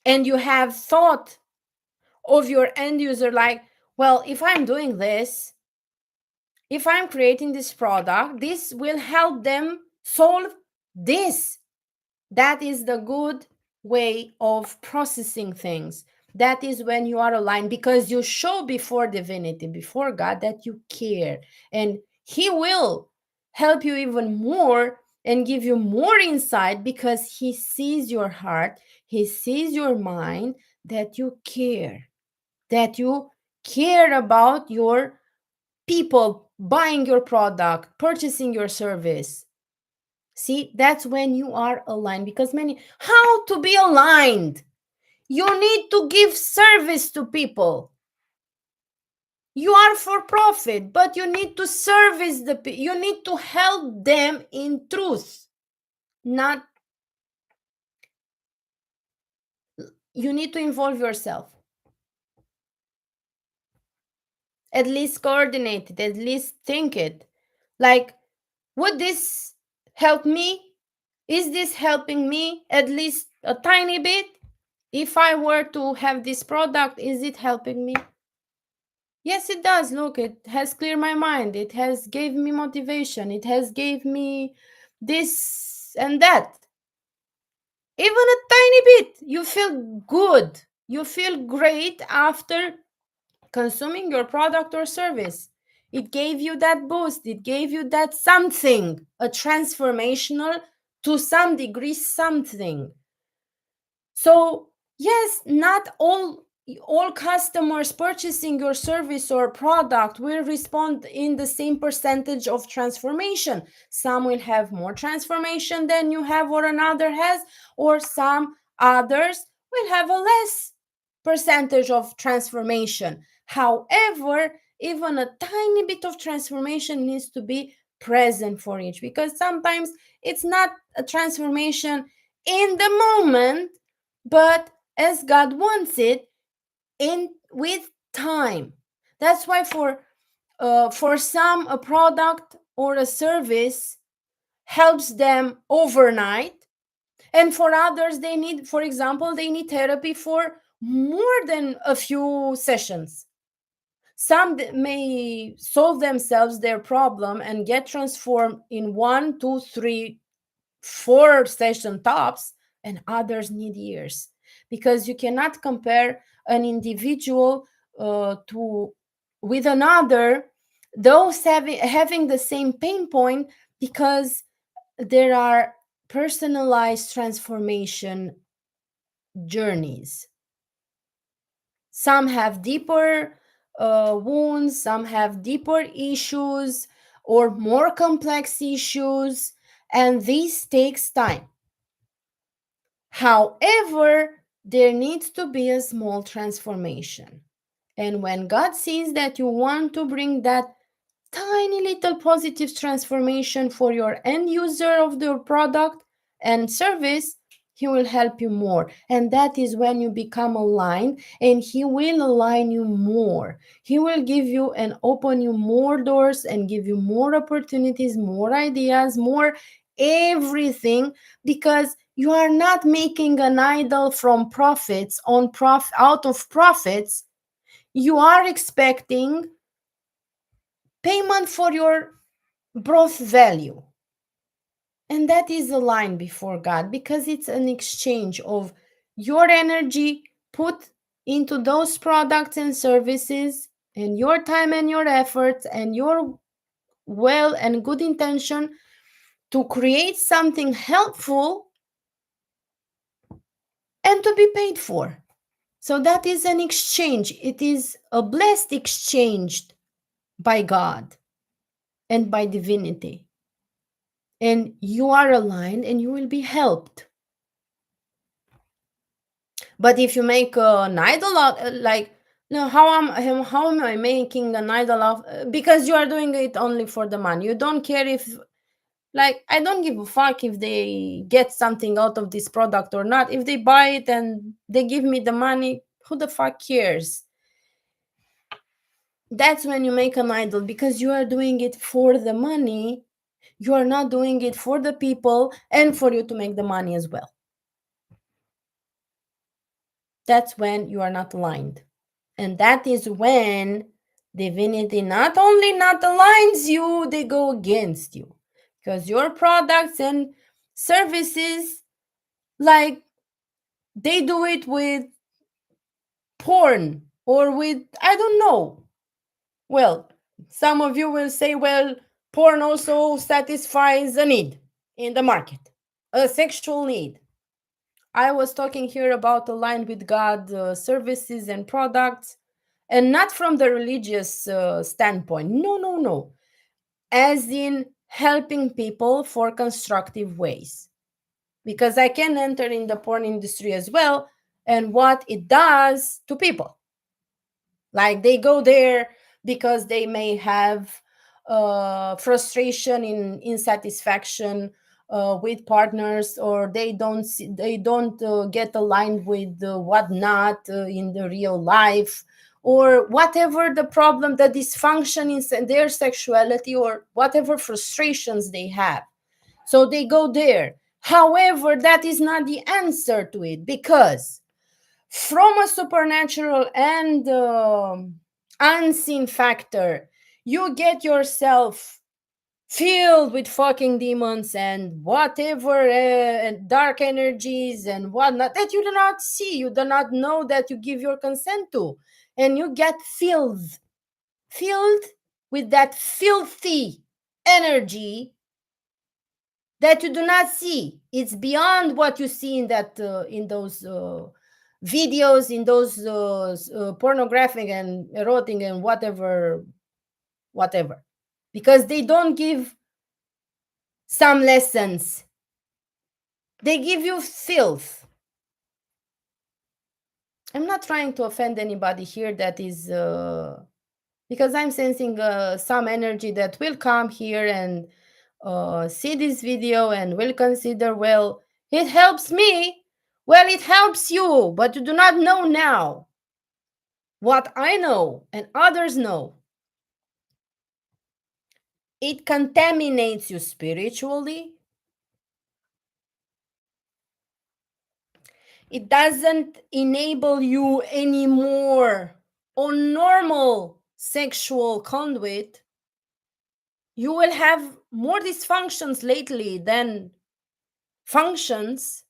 A: And you have thought of your end user like, well, if I'm doing this, if I'm creating this product, this will help them solve this. That is the good way of processing things. That is when you are aligned, because you show before divinity, before God, that you care, and He will help you even more and give you more insight, because He sees your heart, He sees your mind, that you care, that you care about your people buying your product, purchasing your service. See, that's when you are aligned. Because how to be aligned? You need to give service to people. You are for profit, but you need to service you need to help them in truth. Not, you need to involve yourself. At least coordinate it, at least think it. Like, would this help me? Is this helping me at least a tiny bit? If I were to have this product, is it helping me? Yes, it does. Look, it has cleared my mind. It has gave me motivation. It has gave me this and that. Even a tiny bit. You feel good. You feel great after consuming your product or service. It gave you that boost. It gave you that something, a transformational, to some degree, something. So yes, not all customers purchasing your service or product will respond in the same percentage of transformation. Some will have more transformation than you have or another has, or some others will have a less percentage of transformation. However, even a tiny bit of transformation needs to be present for each, because sometimes it's not a transformation in the moment, but as God wants it, in with time. That's why for some, a product or a service helps them overnight, and for others, they need, for example, they need therapy for more than a few sessions. Some may solve themselves their problem and get transformed in 1, 2, 3, 4 session tops, and others need years, because you cannot compare an individual to with another, those having the same pain point, because there are personalized transformation journeys. Some have deeper wounds, some have deeper issues or more complex issues, and this takes time. However, there needs to be a small transformation. And when God sees that you want to bring that tiny little positive transformation for your end user of the product and service, he will help you more. And that is when you become aligned, and he will align you more. He will give you and open you more doors and give you more opportunities, more ideas, more everything, because you are not making an idol from profits out of profits. You are expecting payment for your growth value. And that is a line before God, because it's an exchange of your energy put into those products and services, and your time and your efforts and your well and good intention to create something helpful and to be paid for. So that is an exchange. It is a blessed exchange by God and by divinity. And you are aligned and you will be helped. But if you make an idol out, like, no, how am I making an idol of? Because you are doing it only for the money. You don't care if, like, I don't give a fuck if they get something out of this product or not. If they buy it and they give me the money, who the fuck cares? That's when you make an idol, because you are doing it for the money. You are not doing it for the people and for you to make the money as well. That's when you are not aligned. And that is when divinity not only not aligns you, they go against you. Because your products and services, like, they do it with porn or with, I don't know. Well, some of you will say, well, porn also satisfies a need in the market, a sexual need. I was talking here about aligned with God services and products, and not from the religious standpoint. No, no, no. as in helping people for constructive ways. Because I can enter in the porn industry as well, and what it does to people. Like they go there because they may have frustration in insatisfaction with partners, or they don't get aligned with whatnot in the real life, or whatever the problem, the dysfunction in their sexuality, or whatever frustrations they have. So they go there. However, that is not the answer to it, because from a supernatural and unseen factor, you get yourself filled with fucking demons and whatever dark energies and whatnot that you do not see, you do not know, that you give your consent to, and you get filled with that filthy energy that you do not see. It's beyond what you see in that in those videos, in those pornographic and erotic and whatever, because they don't give some lessons. They give you filth. I'm not trying to offend anybody here that is because I'm sensing some energy that will come here and see this video and will consider, well, it helps me. Well, it helps you, but you do not know now what I know and others know. It contaminates you spiritually. It doesn't enable you anymore on normal sexual conduit. You will have more dysfunctions lately than functions.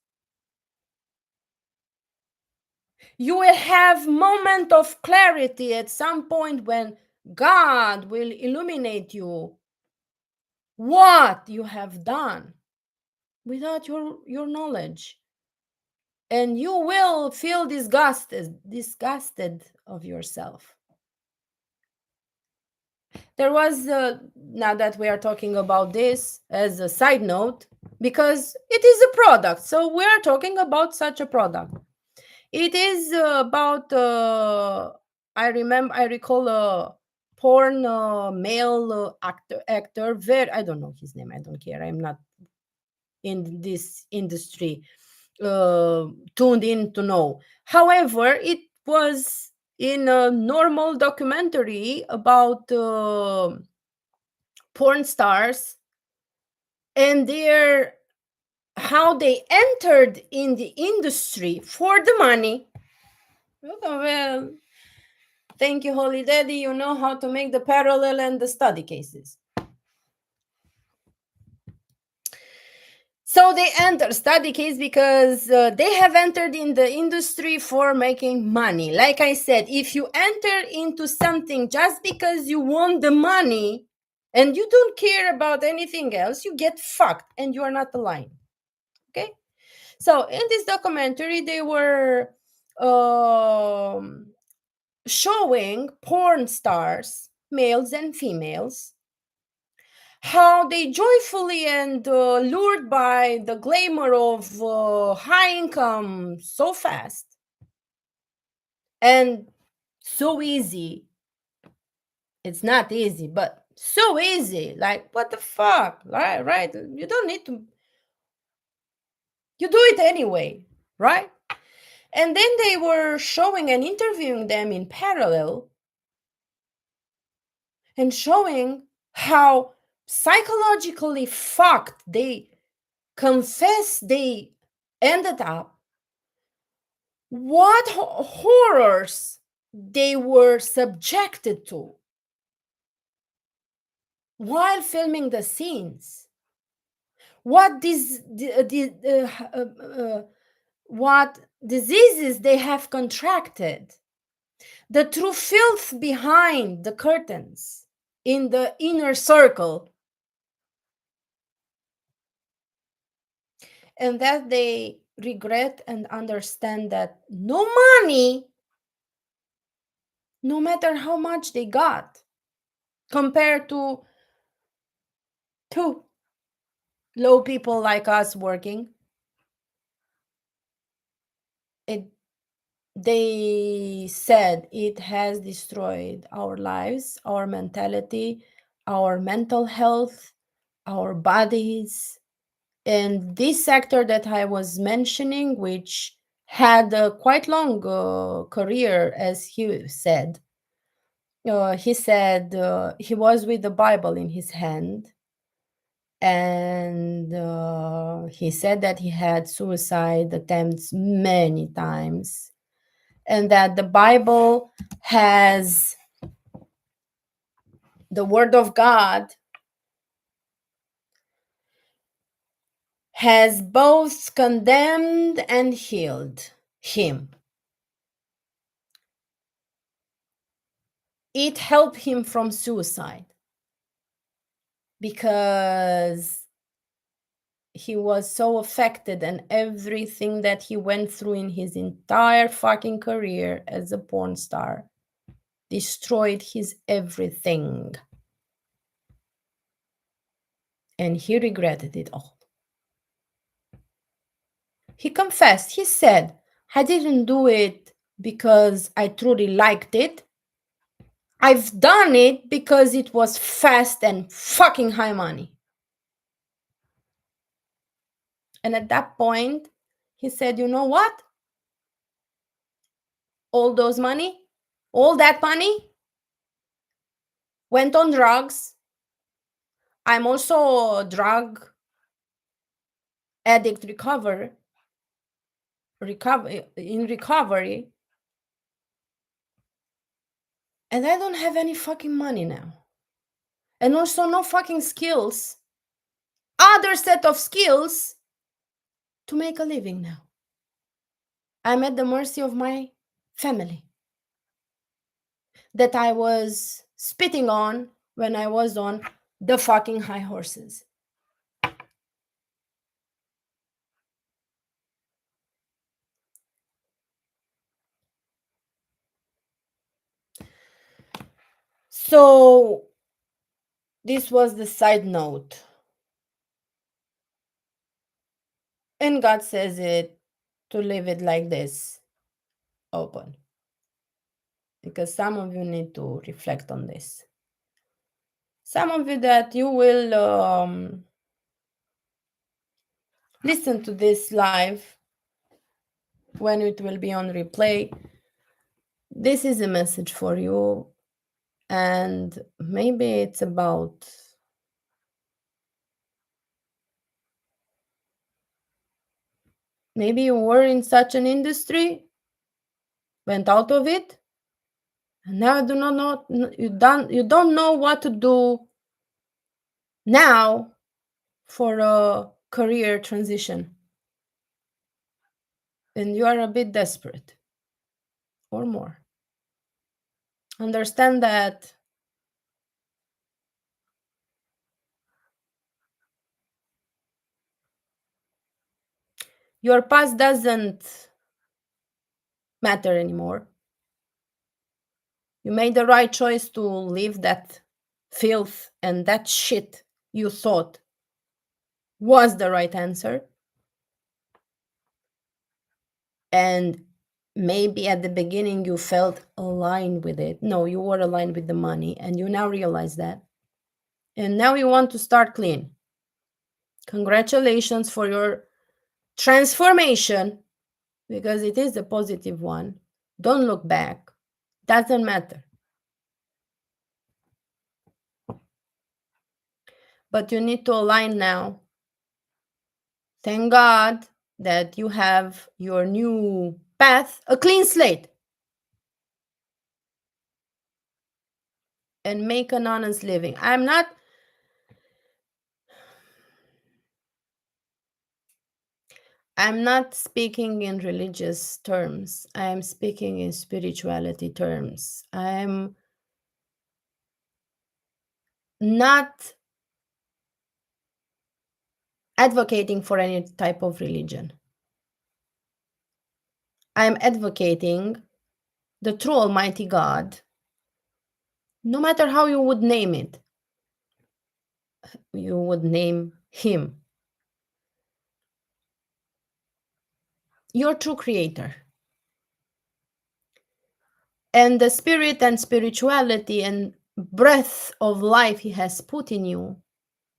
A: You will have moment of clarity at some point when God will illuminate you what you have done without your knowledge, and you will feel disgusted of yourself. There was now that we are talking about this as a side note, because it is a product, so we are talking about such a product. It is about I recall a porn male actor. Very, I don't know his name. I don't care. I'm not in this industry tuned in to know. However, it was in a normal documentary about porn stars and their how they entered in the industry for the money. Well, thank you, Holy Daddy. You know how to make the parallel and the study cases. So they enter study case because they have entered in the industry for making money. Like I said, if you enter into something just because you want the money and you don't care about anything else, you get fucked and you are not aligned. Okay? So in this documentary, they were showing porn stars, males and females, how they joyfully and lured by the glamour of high income so fast and so easy. It's not easy, but so easy. Like, what the fuck? Right? You don't need to. You do it anyway, right? And then they were showing and interviewing them in parallel and showing how psychologically fucked they confess they ended up, what horrors they were subjected to while filming the scenes, what what diseases they have contracted, the true filth behind the curtains in the inner circle, and that they regret and understand that no money, no matter how much they got, compared to Two low people like us working. It they said it has destroyed our lives, our mentality, our mental health, our bodies. And this sector that I was mentioning, which had a quite long career, as he said he was with the Bible in his hand, and he said that he had suicide attempts many times, and that the Bible has the Word of God has both condemned and healed him. It helped him from suicide because he was so affected, and everything that he went through in his entire fucking career as a porn star destroyed his everything. And he regretted it all. He confessed. He said, I didn't do it because I truly liked it. I've done it because it was fast and fucking high money. And at that point, he said, you know what? All that money went on drugs. I'm also a drug addict in recovery. And I don't have any fucking money now. And also no fucking skills, other set of skills to make a living now. I'm at the mercy of my family that I was spitting on when I was on the fucking high horses. So this was the side note. And God says it to leave it like this, open. Because some of you need to reflect on this. Some of you that you will listen to this live when it will be on replay. This is a message for you, and maybe it's about maybe you were in such an industry, went out of it, and now you don't know what to do now for a career transition, and you are a bit desperate or more. Understand that your past doesn't matter anymore. You made the right choice to leave that filth and that shit you thought was the right answer. And maybe at the beginning you felt aligned with it. No, you were aligned with the money, and you now realize that. And now you want to start clean. Congratulations for your transformation, because it is a positive one. Don't look back. Doesn't matter. But you need to align now. Thank God that you have your new path, a clean slate, and make an honest living. I'm not speaking in religious terms. I'm speaking in spirituality terms. I'm not advocating for any type of religion. I'm advocating the true Almighty God, no matter how you would name it. you would name him your true creator. And the spirit and spirituality and breath of life he has put in you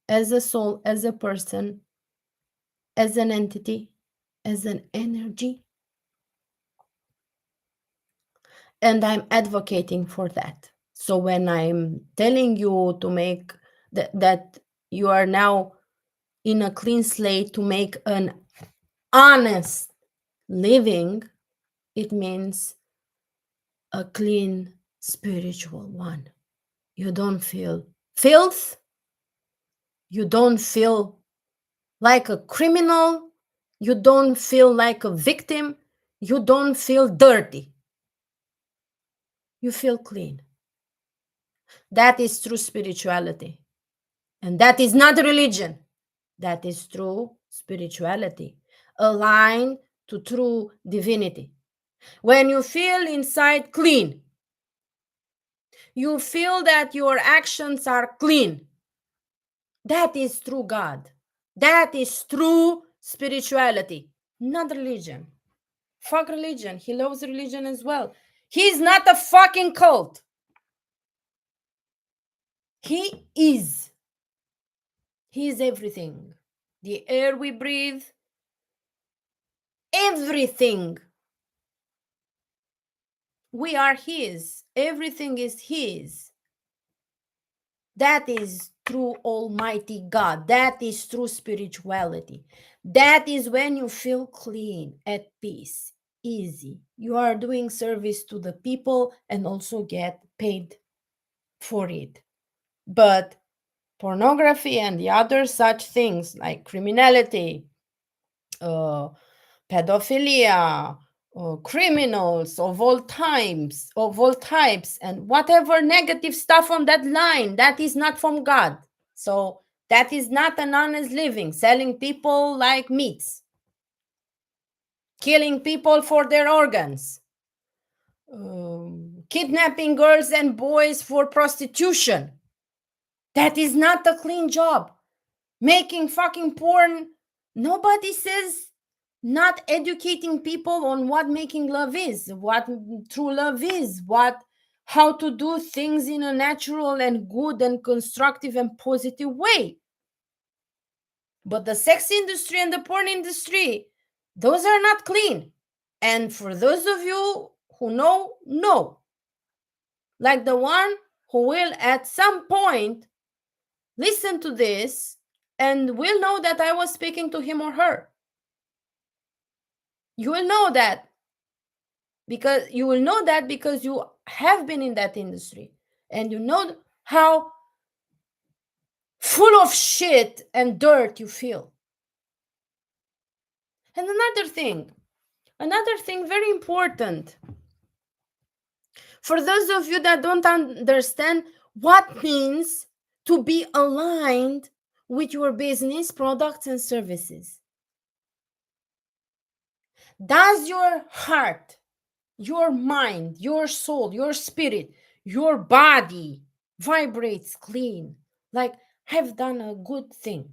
A: as a soul, as a person, as an entity, as an energy. And I'm advocating for that. So when I'm telling you to make that you are now in a clean slate to make an honest living, it means a clean spiritual one. You don't feel filth. You don't feel like a criminal. You don't feel like a victim. You don't feel dirty. You feel clean. That is true spirituality. And that is not religion. That is true spirituality, aligned to true divinity. When you feel inside clean, you feel that your actions are clean. That is true God. That is true spirituality, not religion. Fuck religion. He loves religion as well. He's not a fucking cult. He is. He is everything. The air we breathe, everything. We are his. Everything is his. That is true Almighty God. That is true spirituality. That is when you feel clean, at peace, easy. You are doing service to the people and also get paid for it. But pornography and the other such things like criminality, pedophilia, criminals of all types, and whatever negative stuff on that line, that is not from God. So that is not an honest living, selling people like meats, killing people for their organs, kidnapping girls and boys for prostitution. That is not a clean job. Making fucking porn, nobody says not educating people on what making love is, what true love is, how to do things in a natural and good and constructive and positive way. But the sex industry and the porn industry, those are not clean. And for those of you who know, like the one who will at some point listen to this and will know that I was speaking to him or her. You will know that because you have been in that industry and you know how full of shit and dirt you feel. And another thing very important for those of you that don't understand what means to be aligned with your business, products, and services. Does your heart, your mind, your soul, your spirit, your body vibrates clean? Like, I've done a good thing.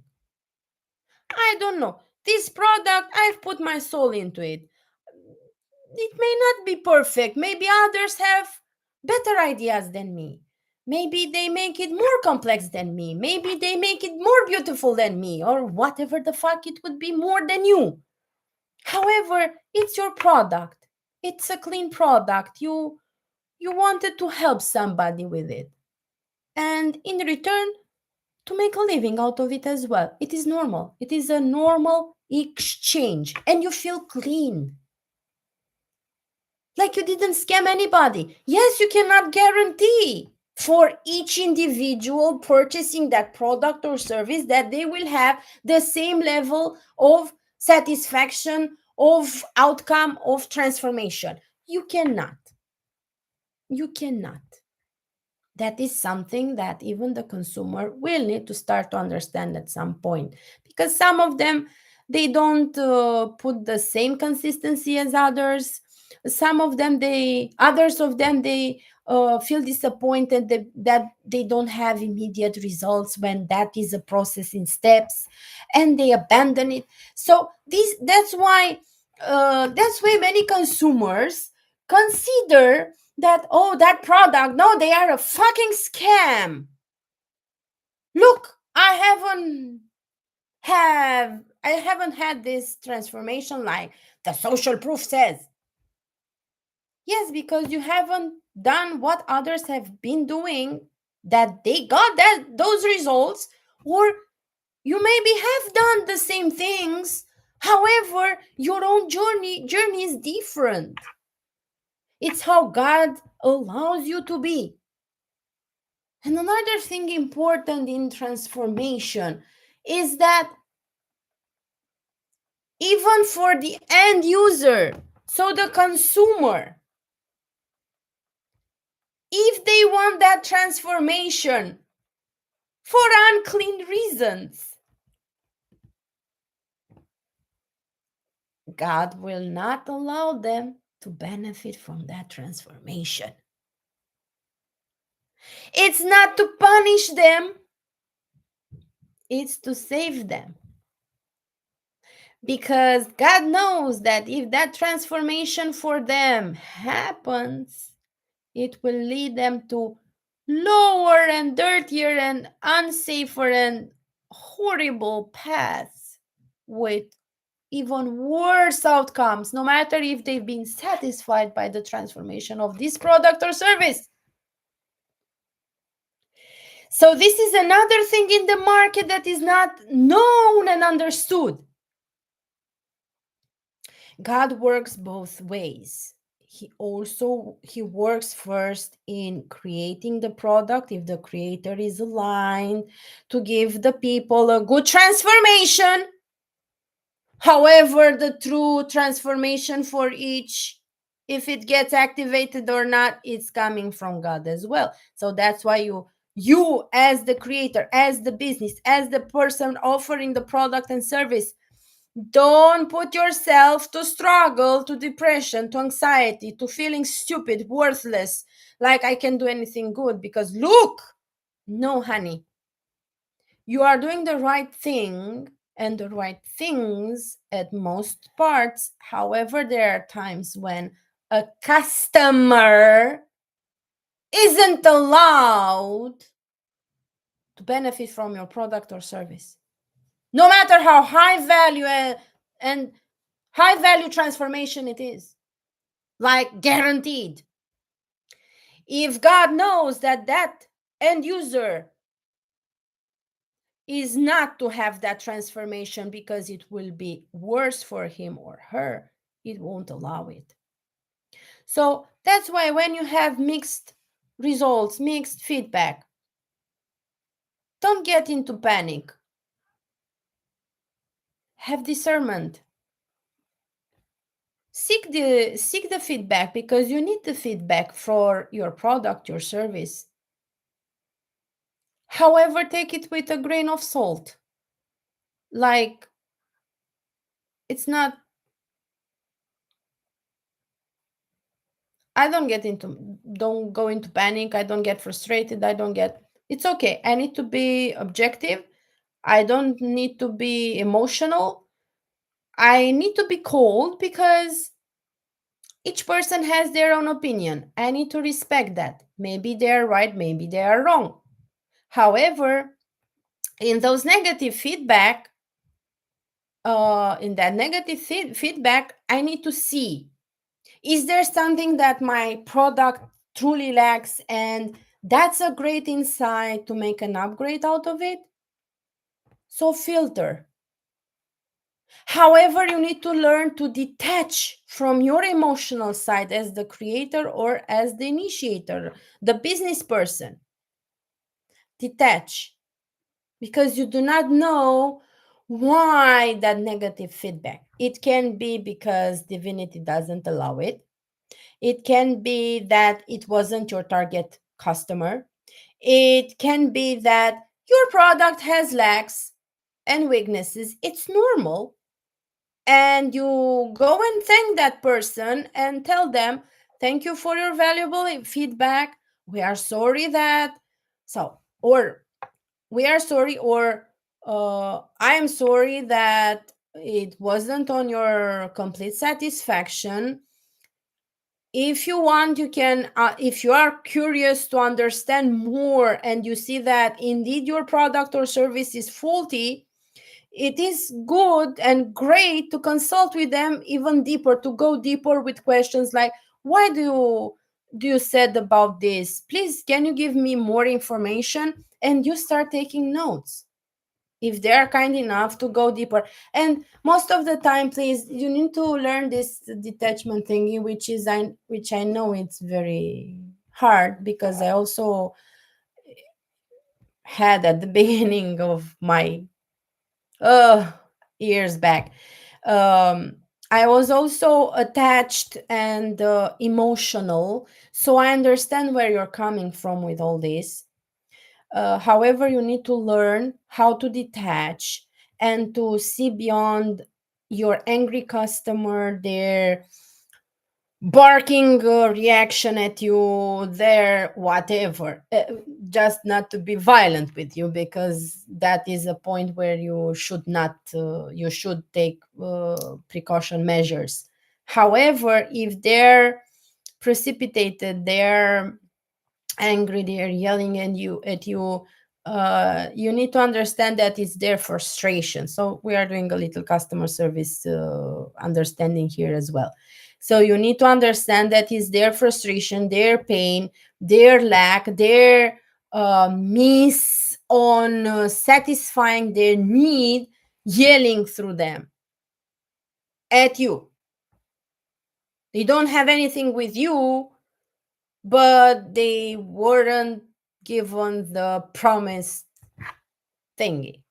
A: I don't know. This product, I've put my soul into it. It may not be perfect. Maybe others have better ideas than me. Maybe they make it more complex than me. Maybe they make it more beautiful than me, or whatever the fuck it would be more than you. However, it's your product. It's a clean product. You wanted to help somebody with it. And in return, to make a living out of it as well. It is normal. It is a normal exchange. And you feel clean. Like you didn't scam anybody. Yes, you cannot guarantee for each individual purchasing that product or service that they will have the same level of satisfaction, of outcome, of transformation. You cannot. You cannot. That is something that even the consumer will need to start to understand at some point, because some of them, they don't put the same consistency as others. Some of them, others of them, they feel disappointed that they don't have immediate results when that is a process in steps, and they abandon it. So that's why many consumers consider that, oh, that product, no, they are a fucking scam. Look, I haven't had this transformation like the social proof says. Yes, because you haven't done what others have been doing, that they got those results, or you maybe have done the same things. However, your own journey is different. It's how God allows you to be. And another thing important in transformation is that even for the end user, so the consumer, if they want that transformation for unclean reasons, God will not allow them to benefit from that transformation. It's not to punish them, it's to save them. Because God knows that if that transformation for them happens, it will lead them to lower and dirtier and unsafer and horrible paths with even worse outcomes, no matter if they've been satisfied by the transformation of this product or service. So this is another thing in the market that is not known and understood. God works both ways. He works first in creating the product, if the creator is aligned, to give the people a good transformation. However, the true transformation for each, if it gets activated or not, it's coming from God as well. So that's why you as the creator, as the business, as the person offering the product and service, don't put yourself to struggle, to depression, to anxiety, to feeling stupid, worthless, like I can do anything good. Because look, no, honey, you are doing the right thing and the right things at most parts. However, there are times when a customer isn't allowed to benefit from your product or service, no matter how high value and high value transformation it is, like guaranteed. If God knows that that end user is not to have that transformation because it will be worse for him or her, it won't allow it. So that's why when you have mixed results, mixed feedback, don't get into panic. Have discernment. Seek the feedback, because you need the feedback for your product, your service. However, take it with a grain of salt. Like, it's not, don't go into panic. I don't get frustrated. It's okay. I need to be objective. I don't need to be emotional. I need to be cold, because each person has their own opinion. I need to respect that. Maybe they're right, maybe they are wrong. However, in those negative feedback, I need to see, is there something that my product truly lacks, and that's a great insight to make an upgrade out of it? So filter. However, you need to learn to detach from your emotional side as the creator or as the initiator, the business person. Detach, because you do not know why that negative feedback. It can be because divinity doesn't allow it. It can be that it wasn't your target customer. It can be that your product has lacks and weaknesses. It's normal. and you go and thank that person and tell them, thank you for your valuable feedback. We are sorry that, so, or we are sorry, or I am sorry that it wasn't on your complete satisfaction. If you want, you can, if you are curious to understand more and you see that indeed your product or service is faulty, it is good and great to consult with them even deeper, to go deeper with questions like, why do you said about this? Please, can you give me more information? And you start taking notes if they are kind enough to go deeper. And most of the time, please, you need to learn this detachment thingy, which I know it's very hard, because I also had at the beginning of my uh years back. um I was also attached and emotional, so I understand where you're coming from with all this. However, you need to learn how to detach and to see beyond your angry customer, their barking reaction at you, their whatever. Just not to be violent with you, because that is a point where you should not, you should take precaution measures. However, if they're precipitated, they're angry, they're yelling at you, you need to understand that it's their frustration. So we are doing a little customer service understanding here as well. So you need to understand that it's their frustration, their pain, their lack, their miss on satisfying their need, yelling through them at you. They don't have anything with you, but they weren't given the promised thingy.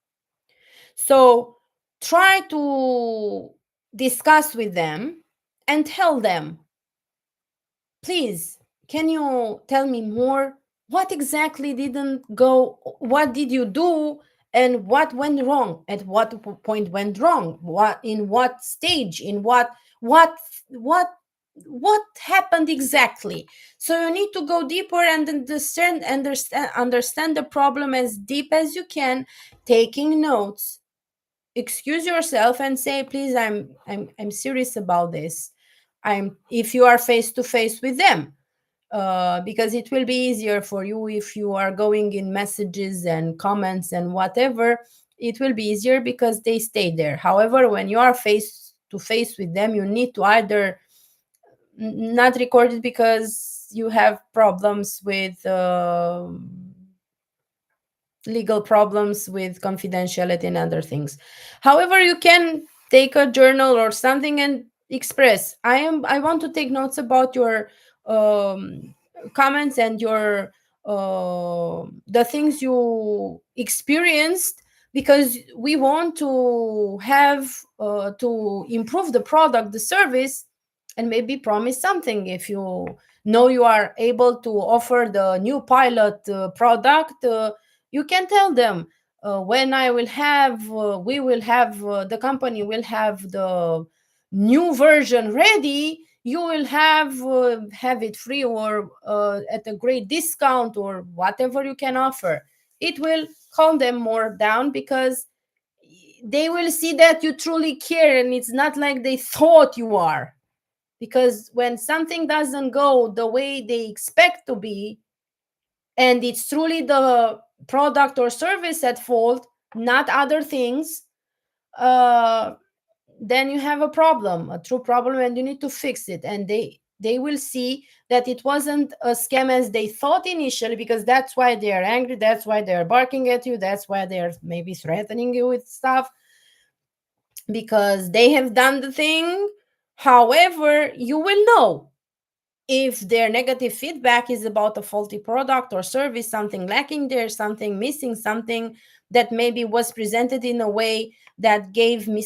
A: So try to discuss with them and tell them, please, can you tell me more? What exactly didn't go? What did you do? And what went wrong? At what point went wrong? What, in what stage? In what what happened exactly? So you need to go deeper and understand the problem as deep as you can, taking notes. Excuse yourself and say, please, I'm serious about this. I'm If you are face to face with them, because it will be easier for you if you are going in messages and comments and whatever. It will be easier because they stay there. However, when you are face to face with them, you need to either not record it because you have problems with legal problems with confidentiality and other things. However, you can take a journal or something and express, I want to take notes about your um, comments and your the things you experienced, because we want to have to improve the product, the service, and maybe promise something. If you know you are able to offer the new pilot product, you can tell them, when I will have we will have the company will have the new version ready, you will have it free, or at a great discount, or whatever you can offer. It will calm them more down, because they will see that you truly care, and it's not like they thought you are. Because when something doesn't go the way they expect to be, and it's truly the product or service at fault, not other things, uh, then you have a problem, a true problem, and you need to fix it. And they will see that it wasn't a scam as they thought initially, because that's why they are angry, that's why they're barking at you, that's why they're maybe threatening you with stuff, because they have done the thing. However, you will know if their negative feedback is about a faulty product or service, something lacking there, something missing, something that maybe was presented in a way that gave room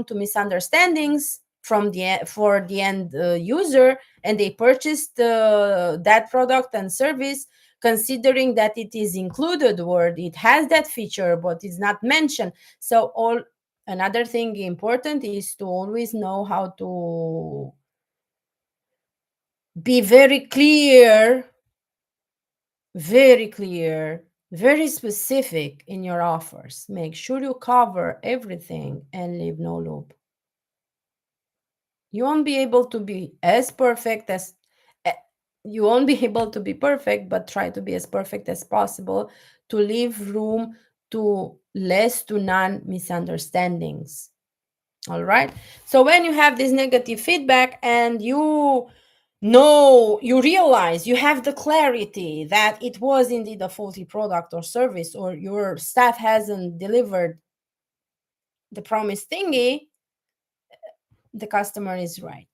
A: to misunderstandings from for the end user, and they purchased that product and service considering that it is included, or it has that feature but it's not mentioned. So all Another thing important is to always know how to be very clear, very specific in your offers. Make sure you cover everything and leave no loop. You won't be able to be as perfect as you won't be able to be perfect, but try to be as perfect as possible to leave room to less to none misunderstandings. All right. So when you have this negative feedback and you realize, you have the clarity that it was indeed a faulty product or service, or your staff hasn't delivered the promised thingy, the customer is right.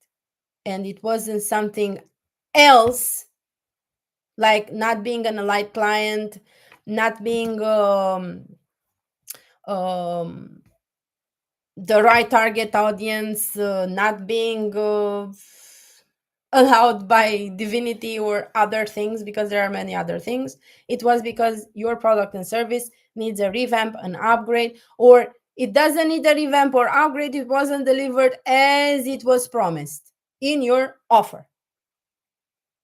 A: And it wasn't something else, like not being an allied client, not being the right target audience, not being allowed by divinity or other things, because there are many other things. It was because your product and service needs a revamp, an upgrade, or it doesn't need a revamp or upgrade. It wasn't delivered as it was promised in your offer.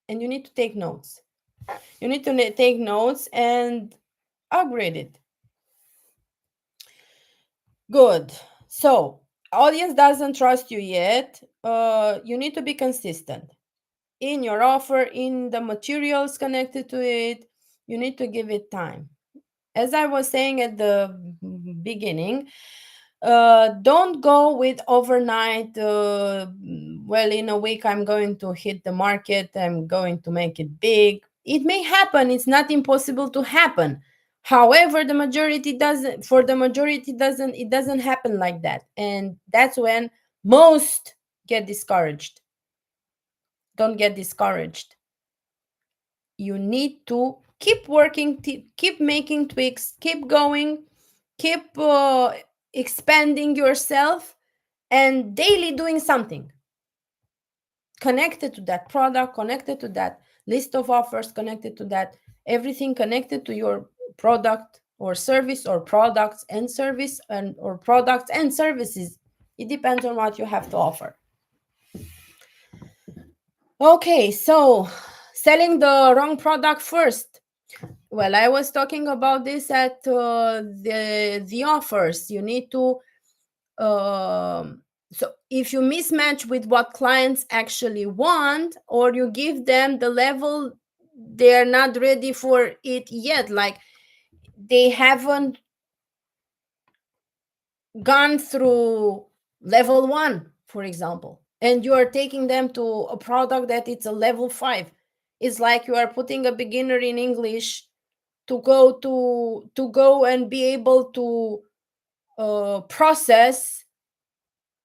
A: And you need to take notes. You need to take notes and upgrade it. Good. So, audience doesn't trust you yet. You need to be consistent in your offer, in the materials connected to it. You need to give it time. As I was saying at the beginning, don't go with overnight, well, in a week I'm going to hit the market, I'm going to make it big. It may happen, it's not impossible to happen. However, it doesn't happen like that. And that's when most get discouraged. Don't get discouraged. You need to keep working, keep making tweaks, keep going, keep expanding yourself, and daily doing something connected to that product, connected to that list of offers, connected to that everything connected to your product or service, or products and service, and or products and services. It depends on what you have to offer. Okay, so selling the wrong product first. Well, I was talking about this at the offers. You need to so if you mismatch with what clients actually want, or you give them the level they're not ready for it yet, like they haven't gone through level 1, for example, and you are taking them to a product that it's a level 5. It's like you are putting a beginner in English to go and be able to process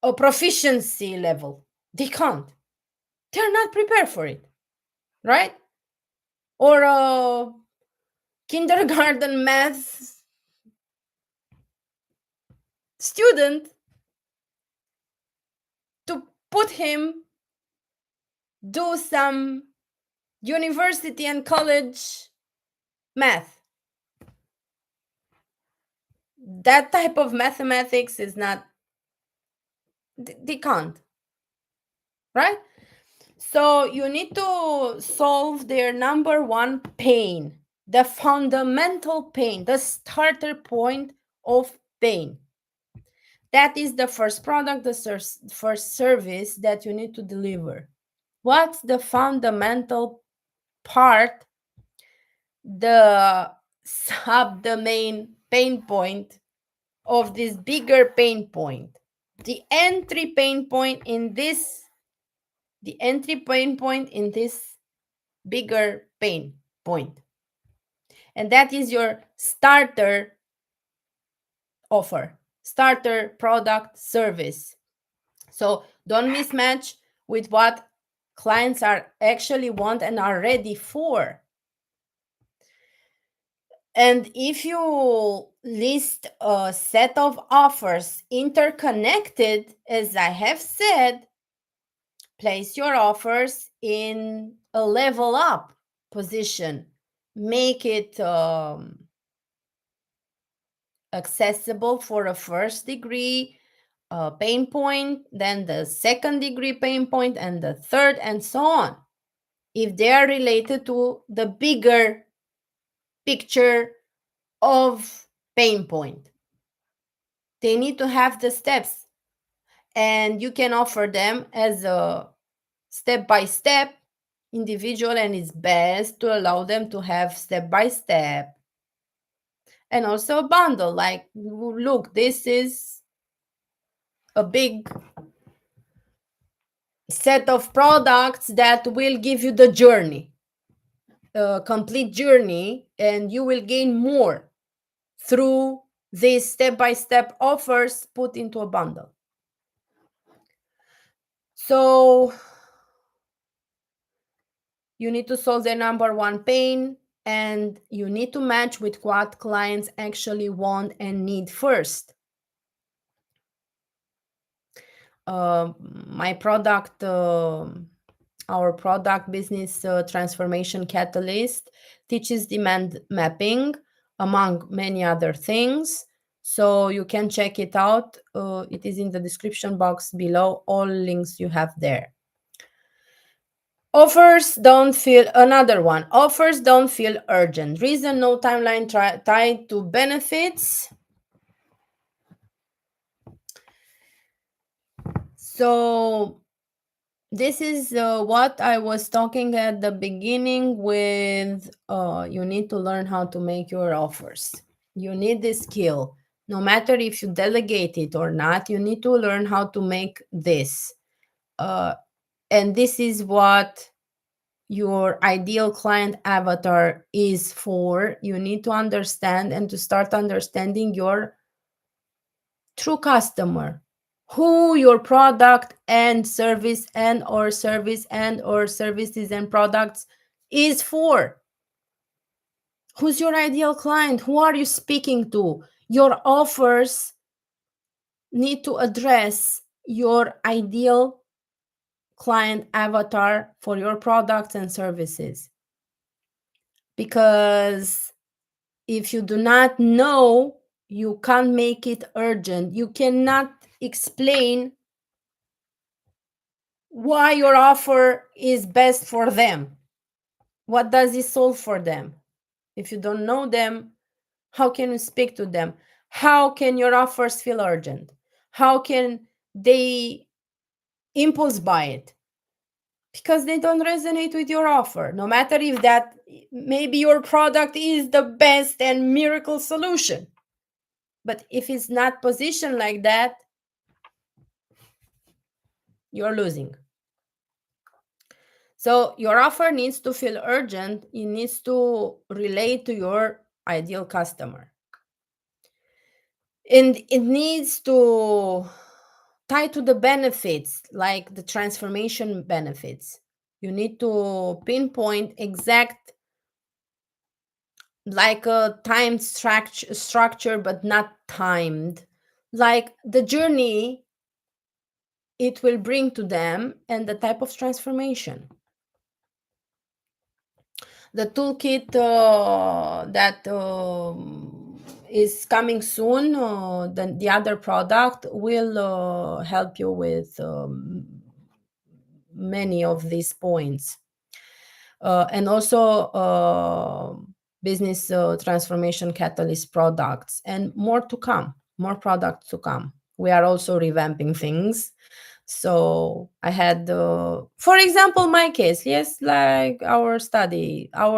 A: a proficiency level. They can't. They're not prepared for it, right? Or a kindergarten math student, to put him do some university and college math. That type of mathematics is not, they can't, right? So you need to solve their number one pain, the fundamental pain, the starter point of pain. That is the first product, the first service that you need to deliver. What's the fundamental part, the subdomain pain point of this bigger pain point? The entry pain point in this bigger pain point. And that is your starter offer, starter product, service. So don't mismatch with what clients are actually want and are ready for. And if you list a set of offers interconnected, as I have said, place your offers in a level up position. Make it accessible for a first degree pain point, then the second degree pain point, and the third, and so on. If they are related to the bigger picture of pain point, they need to have the steps, and you can offer them as a step by step individual, and it's best to allow them to have step by step, and also a bundle, like, look, this is a big set of products that will give you the journey, a complete journey, and you will gain more through these step-by-step offers put into a bundle. So you need to solve their number one pain, and you need to match with what clients actually want and need first. My product, our product business transformation catalyst, teaches demand mapping, among many other things. So you can check it out. It is in the description box below. All links you have there. Offers don't feel urgent. Reason: no timeline tied to benefits. So this is what I was talking at the beginning with you need to learn how to make your offers. You need this skill. No matter if you delegate it or not, you need to learn how to make this. And this is what your ideal client avatar is for. You need to understand and to start understanding your true customer, who your product and service and or services and products is for. Who's your ideal client? Who are you speaking to? Your offers need to address your ideal client avatar for your products and services. Because if you do not know, you can't make it urgent. You cannot explain why your offer is best for them. What does it solve for them? If you don't know them, how can you speak to them? How can your offers feel urgent? How can they impulse buy it? Because they don't resonate with your offer. No matter if that maybe your product is the best and miracle solution. But if it's not positioned like that, you're losing. So your offer needs to feel urgent. It needs to relate to your ideal customer. And it needs to tie to the benefits, like the transformation benefits. You need to pinpoint exact, like a timed structure, but not timed, like the journey it will bring to them and the type of transformation. The toolkit that is coming soon, the other product will help you with many of these points. And also business transformation catalyst products, and more to come, more products to come. We are also revamping things. So I had, for example, my case, yes, like our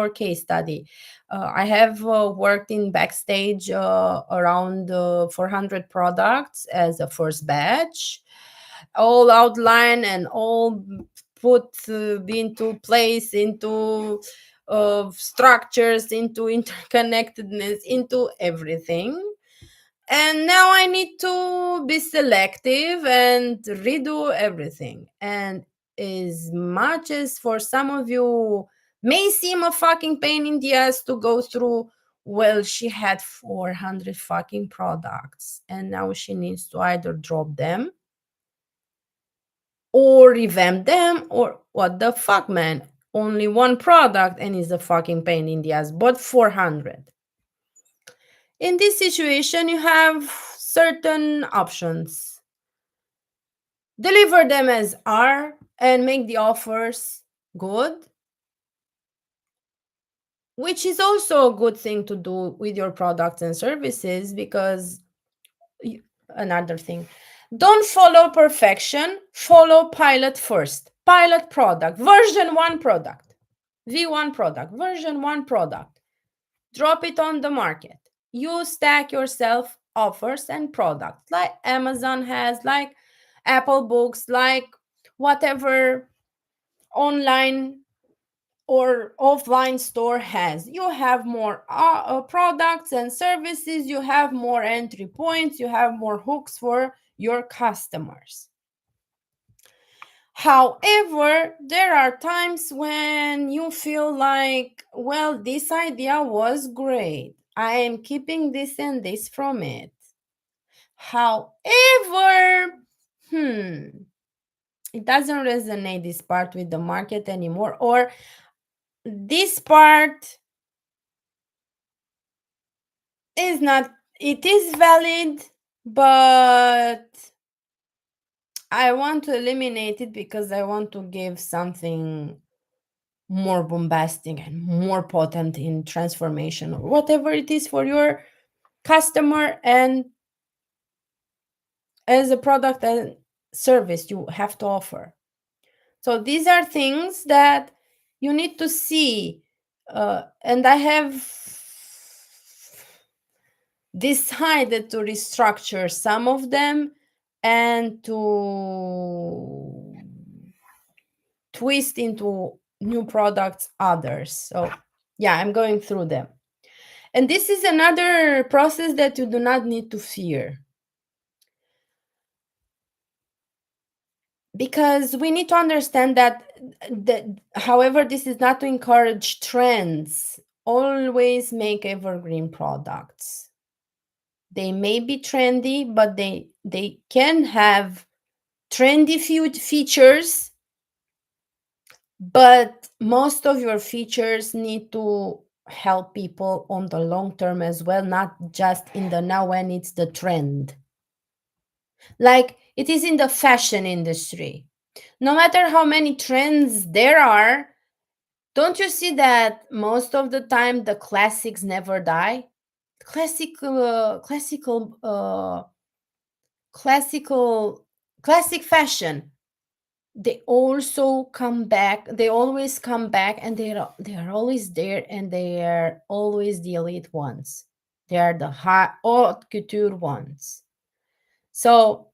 A: case study. I have worked in backstage around 400 products as a first batch, all outline and all put into place, into structures, into interconnectedness, into everything. And now I need to be selective and redo everything. And as much as for some of you may seem a fucking pain in the ass to go through, well, she had 400 fucking products and now she needs to either drop them or revamp them, or what the fuck, man? Only one product and is a fucking pain in the ass, but 400. In this situation, you have certain options. deliver them as are and make the offers good, which is also a good thing to do with your products and services. Because another thing, don't follow perfection, follow pilot first. Pilot product, version 1 product, V1 product, version 1 product. Drop it on the market. You stack yourself offers and products like Amazon has, like Apple Books, like whatever online or offline store has. You have more products and services, you have more entry points, you have more hooks for your customers. However, there are times when you feel like, well, this idea was great, I am keeping this and this from it. However, it doesn't resonate, this part, with the market anymore, or this part is not, it is valid, but I want to eliminate it because I want to give something more bombastic and more potent in transformation, or whatever it is for your customer and as a product and service you have to offer. So these are things that you need to see, and I have decided to restructure some of them and to twist into new products others. So yeah, I'm going through them. And this is another process that you do not need to fear, because we need to understand that however, this is not to encourage trends. Always make evergreen products. They may be trendy, but they can have trendy features, but most of your features need to help people on the long term as well, not just in the now when it's the trend. Like it is in the fashion industry. No matter how many trends there are, don't you see that most of the time the classics never die? Classical classic fashion, they also come back, they always come back, and they are always there, and they are always the elite ones. They are the high haute couture ones. So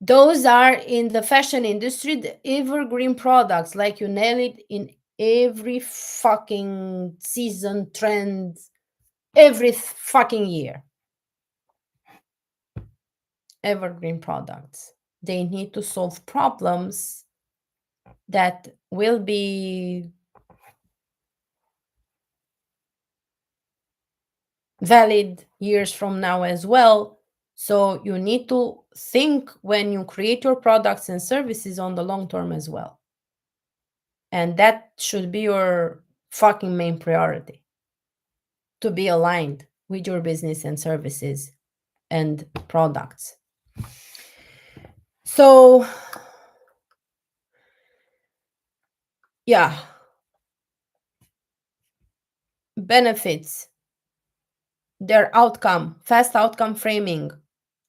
A: those are in the fashion industry, the evergreen products, like you nail it in every fucking season, trend, every fucking year. Evergreen products, they need to solve problems that will be valid years from now as well. So you need to think when you create your products and services on the long term as well. And that should be your fucking main priority, to be aligned with your business and services and products. So, yeah, benefits, their outcome, fast outcome framing,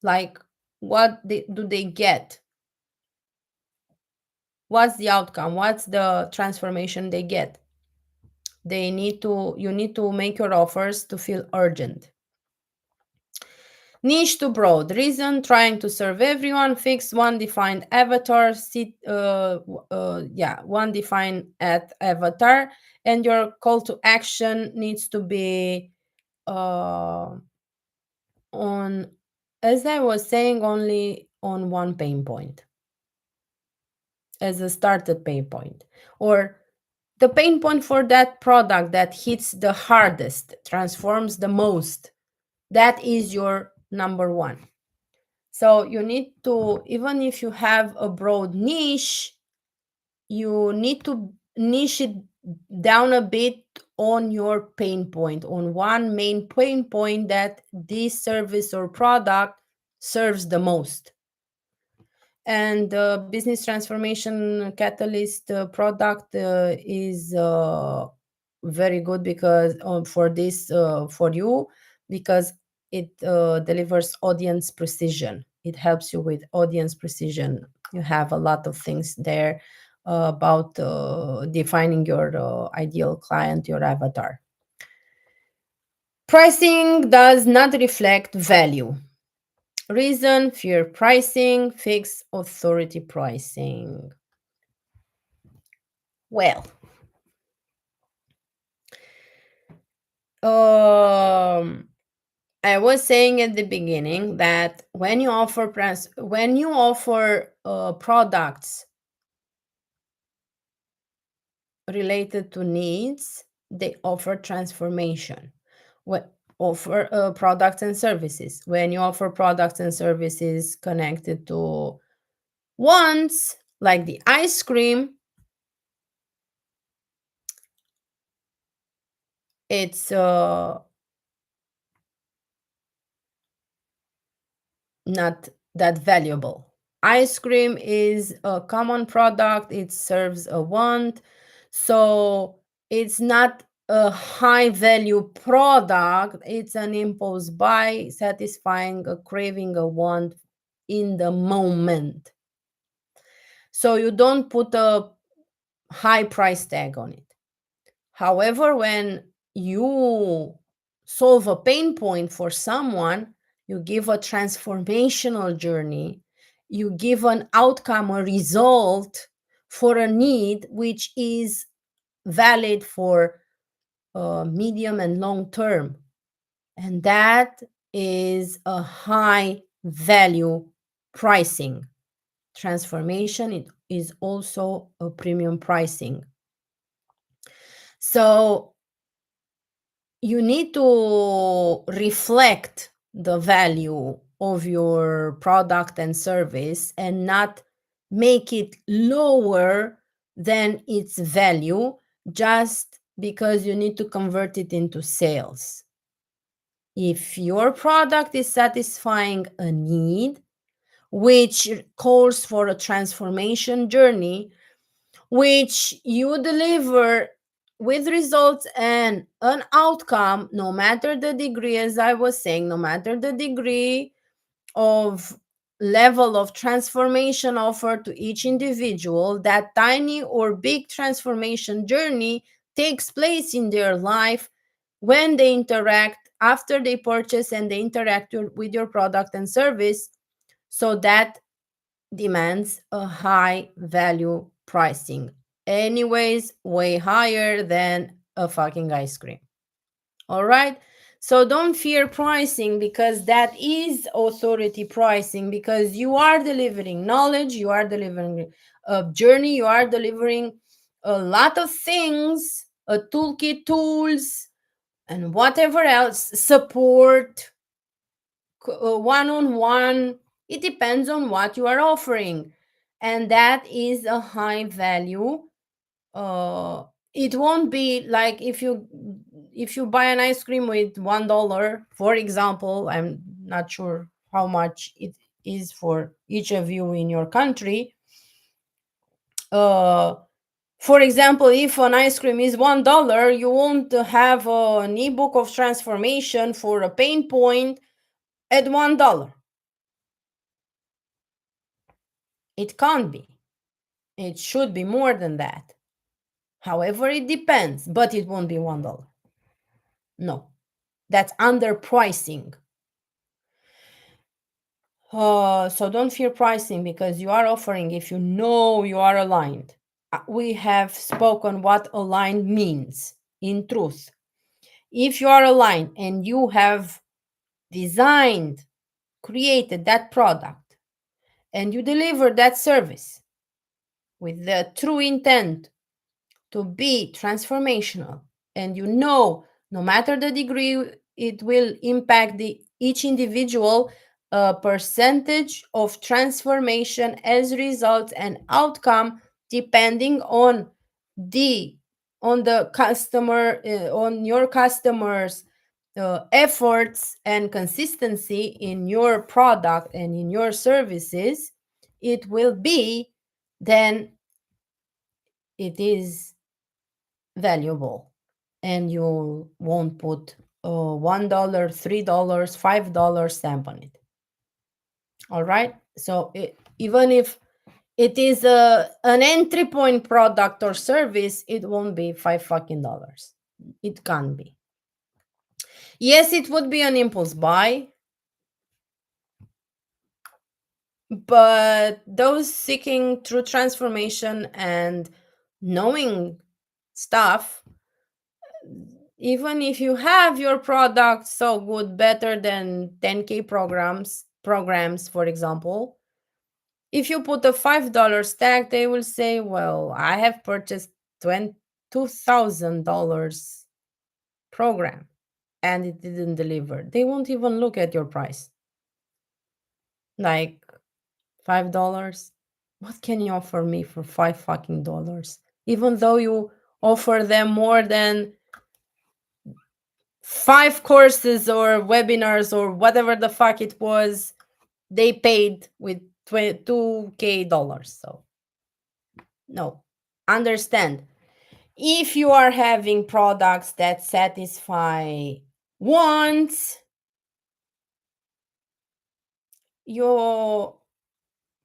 A: like do they get? What's the outcome? What's the transformation they get? You need to make your offers to feel urgent. Niche to broad, reason, trying to serve everyone, fix one defined avatar, one defined at avatar, and your call to action needs to be on, as I was saying, only on one pain point as a started pain point, or the pain point for that product that hits the hardest, transforms the most. That is your number one. So you need to, even if you have a broad niche, you need to niche it down a bit on your pain point, on one main pain point that this service or product serves the most. And the business transformation catalyst product is very good because for this for you, because it delivers audience precision. It helps you with audience precision. You have a lot of things there about defining your ideal client, your avatar. Pricing does not reflect value. Reason, fear pricing, fixed authority pricing. Well, um, I was saying at the beginning that when you offer products related to needs, they offer transformation. What offer products and services? When you offer products and services connected to wants, like the ice cream, it's not that valuable. Ice cream is a common product, it serves a want, so it's not a high value product, it's an impulse buy satisfying a craving, a want in the moment. So you don't put a high price tag on it. However, when you solve a pain point for someone, you give a transformational journey, you give an outcome, a result for a need which is valid for medium and long term. And that is a high value pricing. Transformation it is also a premium pricing. So you need to reflect the value of your product and service and not make it lower than its value just because you need to convert it into sales. If your product is satisfying a need, which calls for a transformation journey, which you deliver with results and an outcome, no matter the degree, as I was saying, no matter the degree of level of transformation offered to each individual, that tiny or big transformation journey takes place in their life when they interact, after they purchase and they interact with your product and service. So that demands a high value pricing. Anyways, way higher than a fucking ice cream. All right. So don't fear pricing because that is authority pricing, because you are delivering knowledge, you are delivering a journey, you are delivering a lot of things, a toolkit, tools, and whatever else, support, one on one. It depends on what you are offering. And that is a high value. It won't be like if you buy an ice cream with $1, for example. I'm not sure how much it is for each of you in your country. Uh, for example, if an ice cream is $1, you won't have an ebook of transformation for a pain point at $1. It can't be. It should be more than that. However, it depends, but it won't be $1. No, that's underpricing. So don't fear pricing because you are offering if you know you are aligned. We have spoken what aligned means in truth. If you are aligned and you have designed, created that product, and you deliver that service with the true intent to be transformational, and you know no matter the degree it will impact each individual, a percentage of transformation as result and outcome depending the on the customer, on your customers efforts and consistency in your product and in your services, it will be, then it is valuable, and you won't put $1, $3, $5 stamp on it. All right. So even if it is an entry point product or service, it won't be $5 fucking. It can't be. Yes, it would be an impulse buy, but those seeking true transformation and knowing stuff, even if you have your product so good, better than 10K programs, for example, if you put a $5 stack, they will say, well, I have purchased $2,000 program and it didn't deliver. They won't even look at your price. Like $5. What can you offer me for $5 fucking? Even though you offer them more than 5 courses or webinars or whatever the fuck it was, they paid with $2K. So no, understand. If you are having products that satisfy wants, you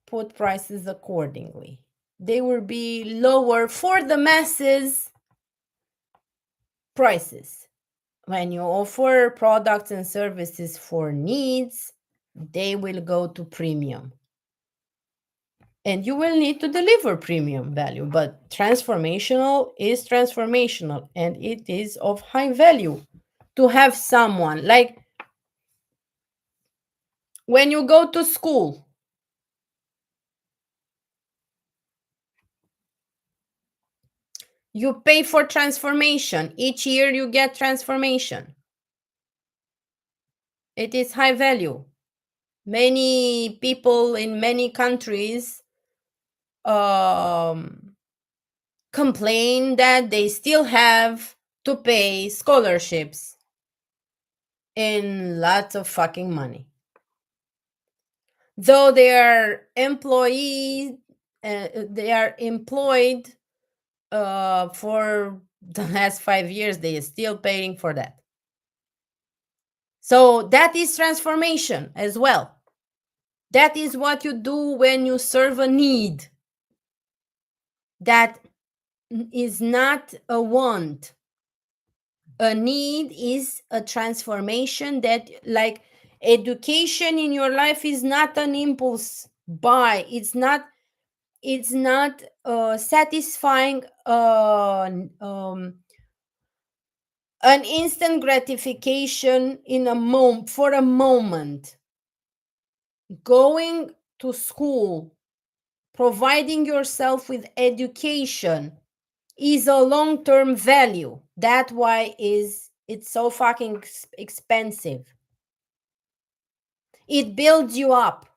A: put prices accordingly. They will be lower for the masses prices. When you offer products and services for needs, they will go to premium. And you will need to deliver premium value, but transformational is transformational, and it is of high value to have someone like when you go to school. You pay for transformation. Each year you get transformation. It is high value. Many people in many countries complain that they still have to pay scholarships in lots of fucking money. Though they are employed for the last 5 years, they are still paying for that. So that is transformation as well. That is what you do when you serve a need. That is not a want. A need is a transformation that, like, education in your life is not an impulse buy. It's not satisfying an instant gratification in for a moment. Going to school, providing yourself with education is a long-term value. That's why it's so fucking expensive. It builds you up.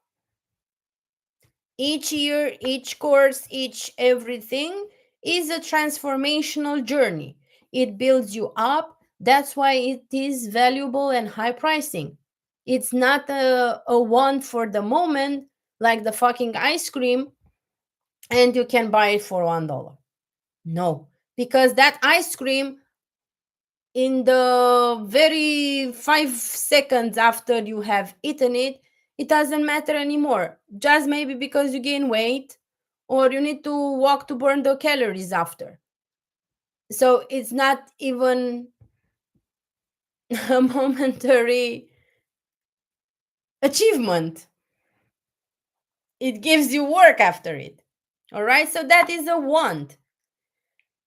A: Each year, each course, each everything is a transformational journey. It builds you up. That's why it is valuable and high pricing. It's not a want for the moment, like the fucking ice cream, and you can buy it for $1. No, because that ice cream, in the very 5 seconds after you have eaten it, it doesn't matter anymore. Just maybe because you gain weight or you need to walk to burn the calories after. So it's not even a momentary achievement. It gives you work after it. All right. So that is a want.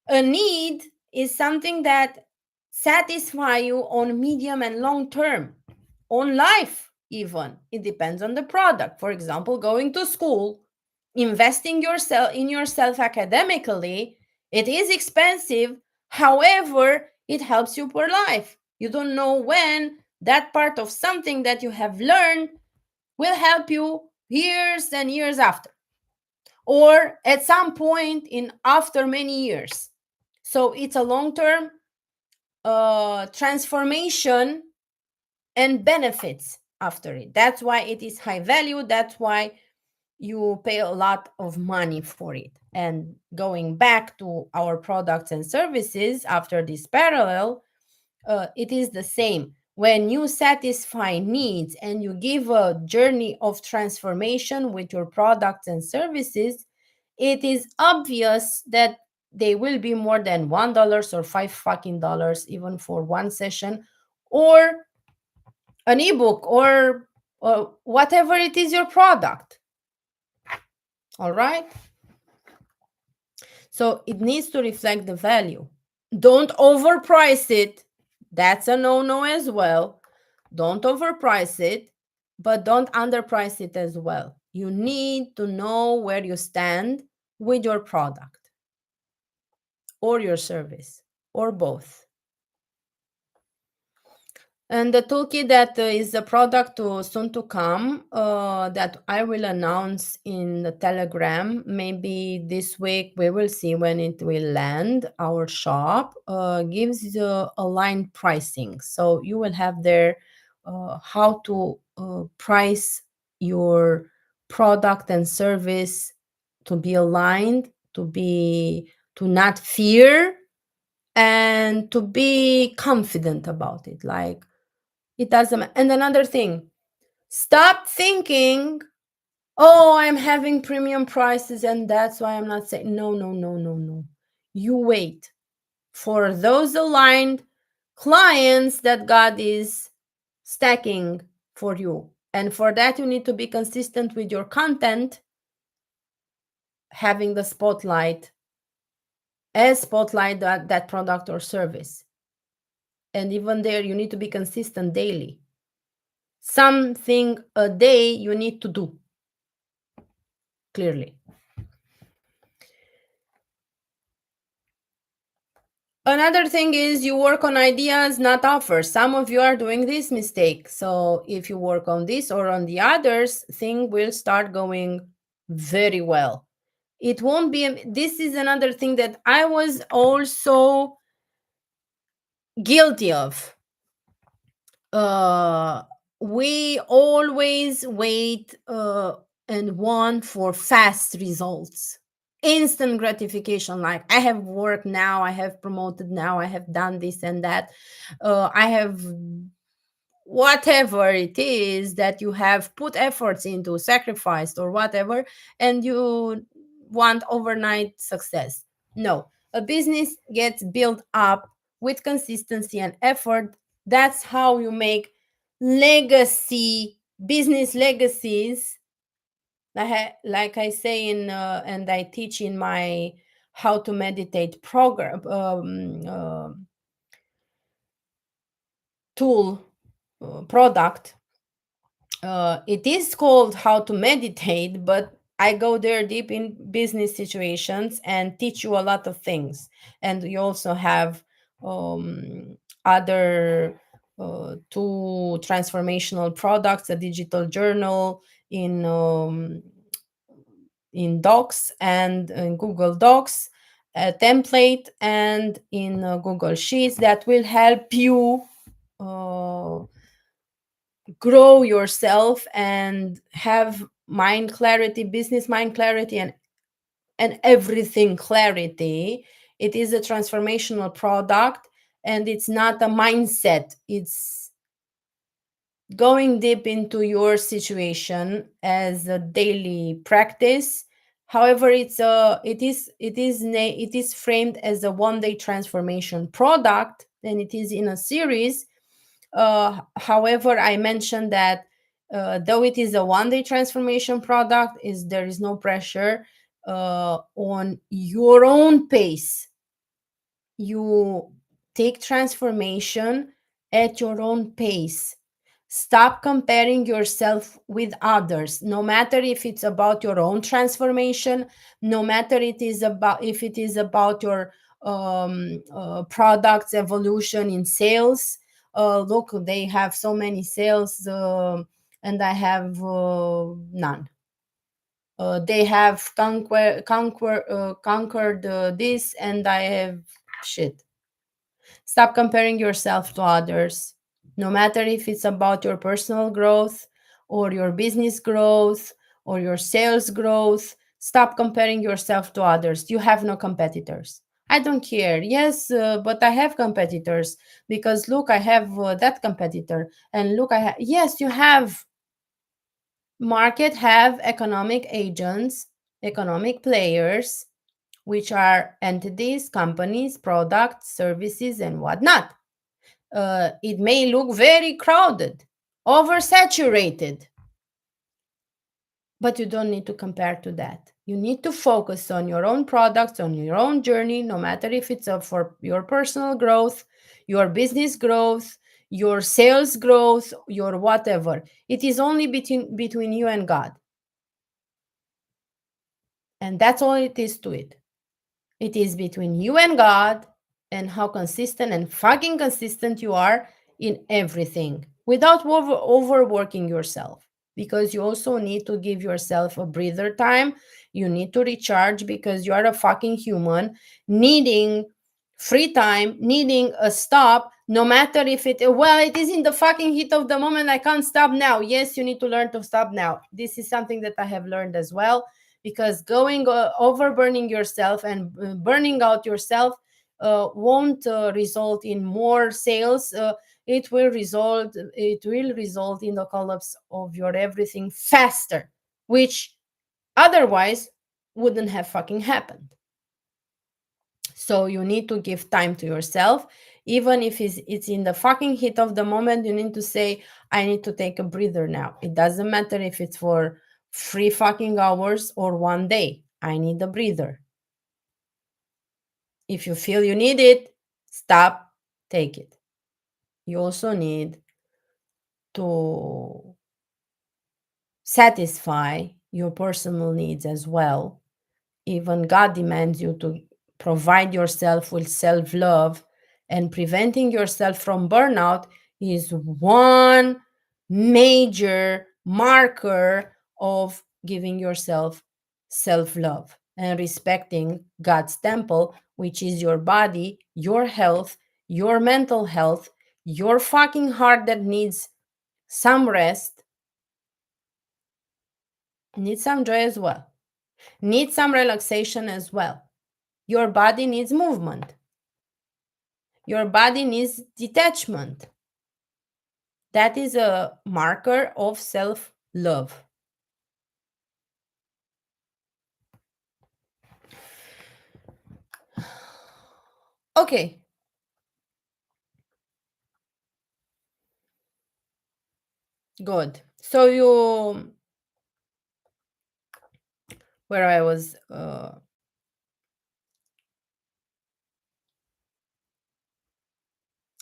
A: A need is something that satisfy you on medium and long term, on life even. It depends on the product. For example, going to school, investing in yourself academically, it is expensive. However, it helps you for life. You don't know when that part of something that you have learned will help you years and years after, or at some point in after many years. So it's a long-term transformation and benefits after it. That's why it is high value. That's why you pay a lot of money for it. And going back to our products and services after this parallel, it is the same. When you satisfy needs and you give a journey of transformation with your products and services, it is obvious that they will be more than $1 or $5 even for one session, or an ebook, or whatever it is your product. All right. So it needs to reflect the value. Don't overprice it. That's a no-no as well. Don't overprice it, but don't underprice it as well. You need to know where you stand with your product or your service or both. And the toolkit that is a product soon to come, that I will announce in the Telegram. Maybe this week, we will see when it will land our shop, gives you aligned pricing. So you will have there how to price your product and service to be aligned, to not fear, and to be confident about it. Like, it doesn't. And another thing, stop thinking, oh, I'm having premium prices and that's why I'm not saying. No, no, no, no, no. You wait for those aligned clients that God is stacking for you. And for that, you need to be consistent with your content, having the spotlight that product or service. And even there, you need to be consistent daily. Something a day you need to do clearly. Another thing is you work on ideas, not offers. Some of you are doing this mistake. So if you work on this or on the others, thing will start going very well. It won't be. This is another thing that I was also guilty of. We always wait and want for fast results, instant gratification. Like, I have worked now, I have promoted now, I have done this and that, I have whatever it is that you have put efforts into, sacrificed or whatever, and you want overnight success. No, a business gets built up with consistency and effort. That's how you make legacy business legacies, like I say in and I teach in my how to meditate program, tool, product. It is called how to meditate, but I go there deep in business situations and teach you a lot of things. And you also have other two transformational products: a digital journal in Docs and in Google Docs, a template, and in Google Sheets that will help you uh, grow yourself and have mind clarity, business mind clarity, and everything clarity. It is a transformational product, and it's not a mindset. It's going deep into your situation as a daily practice. However, it is framed as a one-day transformation product, and it is in a series. However, I mentioned that though it is a one-day transformation product, there is no pressure on your own pace. You take transformation at your own pace. Stop comparing yourself with others, no matter if it's about your own transformation, no matter if it is about your products evolution in sales. Look, they have so many sales, and I have none. They have conquered this, and I have shit. Stop comparing yourself to others, no matter if it's about your personal growth or your business growth or your sales growth. Stop comparing yourself to others. You have no competitors. I don't care. Yes, but I have competitors because look, I have that competitor. And look, yes, you have. Market have economic agents, economic players, which are entities, companies, products, services, and whatnot. It may look very crowded, oversaturated, but you don't need to compare to that. You need to focus on your own products, on your own journey, no matter if it's for your personal growth, your business growth, your sales growth, your whatever. It is only between you and God. And that's all it is to it. It is between you and God and how consistent and fucking consistent you are in everything without overworking yourself. Because you also need to give yourself a breather time. You need to recharge because you are a fucking human needing free time, needing a stop, no matter if it is in the fucking heat of the moment. I can't stop now. Yes, you need to learn to stop now. This is something that I have learned as well, because going overburning yourself and burning out yourself won't result in more sales. It will result in the collapse of your everything faster, which otherwise wouldn't have fucking happened. So you need to give time to yourself. Even if it's in the fucking heat of the moment, you need to say, I need to take a breather now. It doesn't matter if it's for 3 fucking hours or 1 day. I need a breather. If you feel you need it, stop, take it. You also need to satisfy your personal needs as well. Even God demands you to provide yourself with self love, and preventing yourself from burnout is one major marker of giving yourself self love and respecting God's temple, which is your body, your health, your mental health, your fucking heart that needs some rest, needs some joy as well, needs some relaxation as well. Your body needs movement. Your body needs detachment. That is a marker of self love. Okay. Good. So where I was,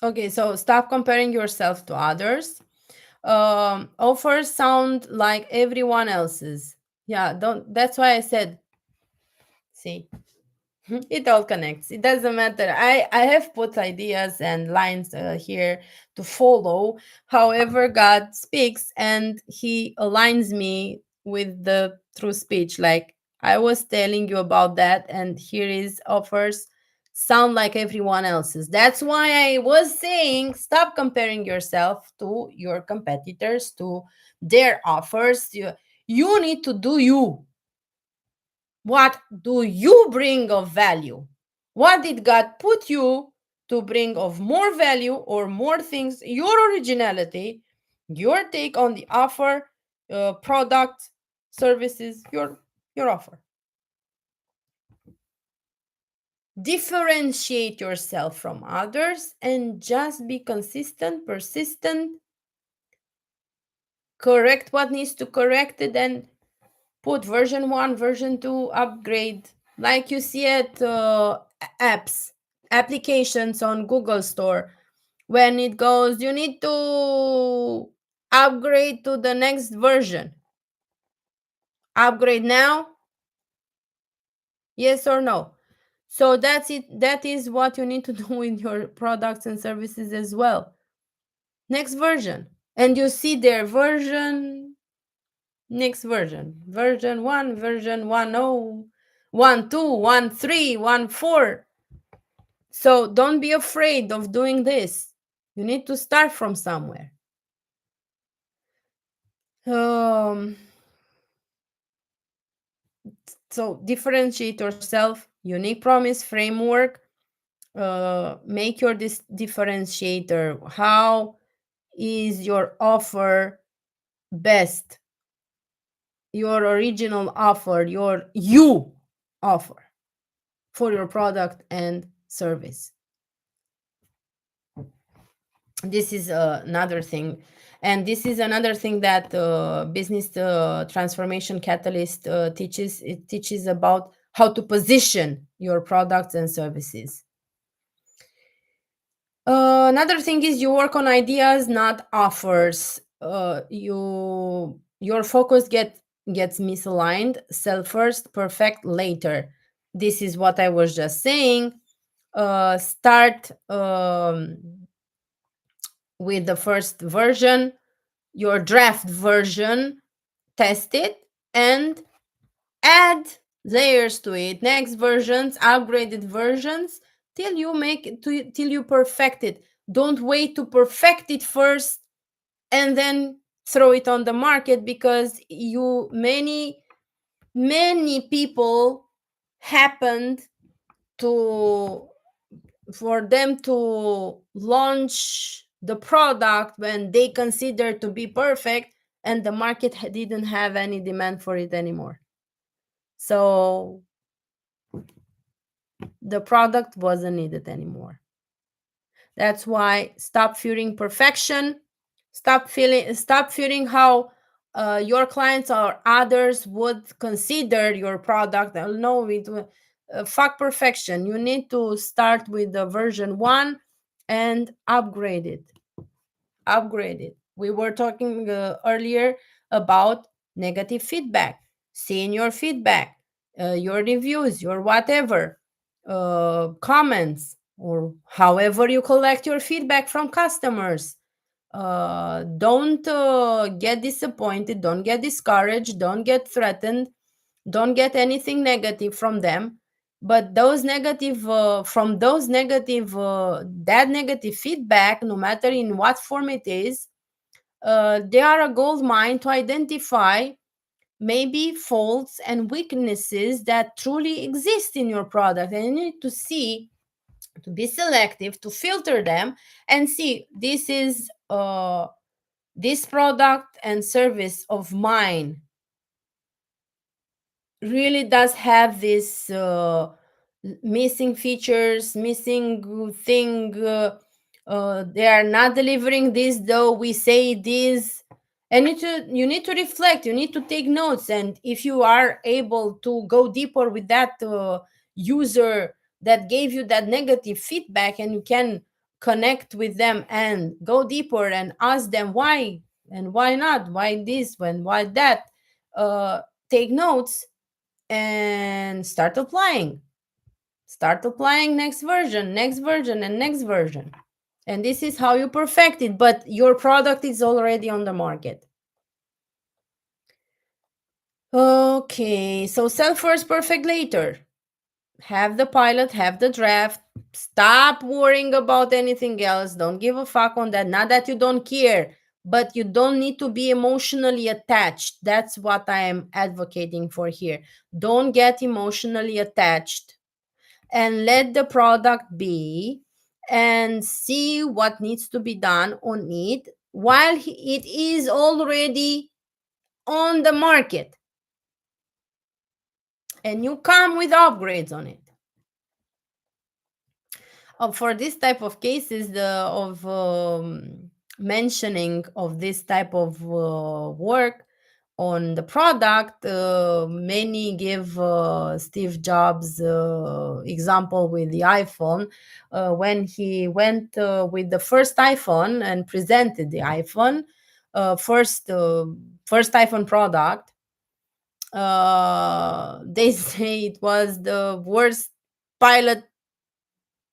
A: okay, so stop comparing yourself to others. Offers sound like everyone else's. Yeah, don't, that's why I said, see, it all connects. It doesn't matter. I have put ideas and lines here to follow. However, God speaks and He aligns me with the true speech. Like I was telling you about that, and here is offers sound like everyone else's. That's why I was saying stop comparing yourself to your competitors, to their offers. You need to do you. What do you bring of value? What did God put you to bring of more value or more things? Your originality, your take on the offer, product, services, your offer. Differentiate yourself from others and just be consistent, persistent, correct what needs to correct it, and put version 1, version 2, upgrade, like you see at apps, applications on Google Store. When it goes, you need to upgrade to the next version. Upgrade now? Yes or no? So that's it. That is what you need to do in your products and services as well. Next version. And you see their version, next version 1, version 1.0, 1.2, 1.3, 1.4. So don't be afraid of doing this. You need to start from somewhere. um So differentiate yourself, unique promise framework, make your differentiator. How is your offer best? Your original offer, your you offer for your product and service. This is another thing. And this is another thing that business transformation catalyst teaches. It teaches about how to position your products and services. Another thing is you work on ideas, not offers. Your focus gets misaligned. Sell first, perfect later. This is what I was just saying. Start with the first version, your draft version, test it, and add layers to it, next versions, upgraded versions, till you make it till you perfect it. Don't wait to perfect it first and then throw it on the market, because you many people happened to for them to launch the product when they consider to be perfect, and the market didn't have any demand for it anymore. So the product wasn't needed anymore. That's why stop fearing perfection. Stop fearing how your clients or others would consider your product. No, fuck perfection. You need to start with the version 1 and upgrade it. Upgrade it. We were talking earlier about negative feedback. Seeing your feedback, your reviews, your whatever, comments, or however you collect your feedback from customers. Don't get disappointed, don't get discouraged, don't get threatened, don't get anything negative from them. But those negative from those negative that negative feedback, no matter in what form it is, they are a gold mine to identify maybe faults and weaknesses that truly exist in your product. And you need to see, to be selective, to filter them and see, this product and service of mine really does have this missing features, missing thing. They are not delivering this, though we say this. And you need to reflect, you need to take notes. And if you are able to go deeper with that user that gave you that negative feedback, and you can connect with them and go deeper and ask them why and why not, why this, when why that, take notes and start applying. Start applying next version, next version, and next version. And this is how you perfect it, but your product is already on the market. Okay, so sell first, perfect later. Have the pilot, have the draft. Stop worrying about anything else. Don't give a fuck on that. Not that you don't care, but you don't need to be emotionally attached. That's what I am advocating for here. Don't get emotionally attached, and let the product be, and see what needs to be done on it while it is already on the market, and you come with upgrades on it. For this type of cases, of mentioning of this type of work on the product, many give Steve Jobs example with the iPhone, when he went with the first iPhone and presented the iPhone, first iPhone product. They say it was the worst pilot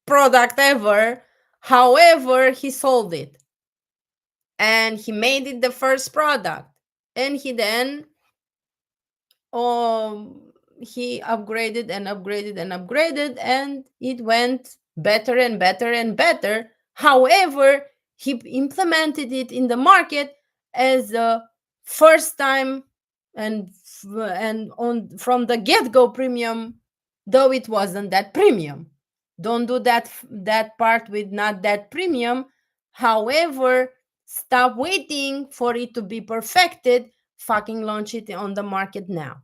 A: product ever. However, he sold it and he made it the first product, and he then he upgraded and upgraded and upgraded, and it went better and better and better. However, he implemented it in the market as a first time and and on from the get-go premium, though it wasn't that premium. Don't do that part with not that premium. However, stop waiting for it to be perfected. Fucking launch it on the market now.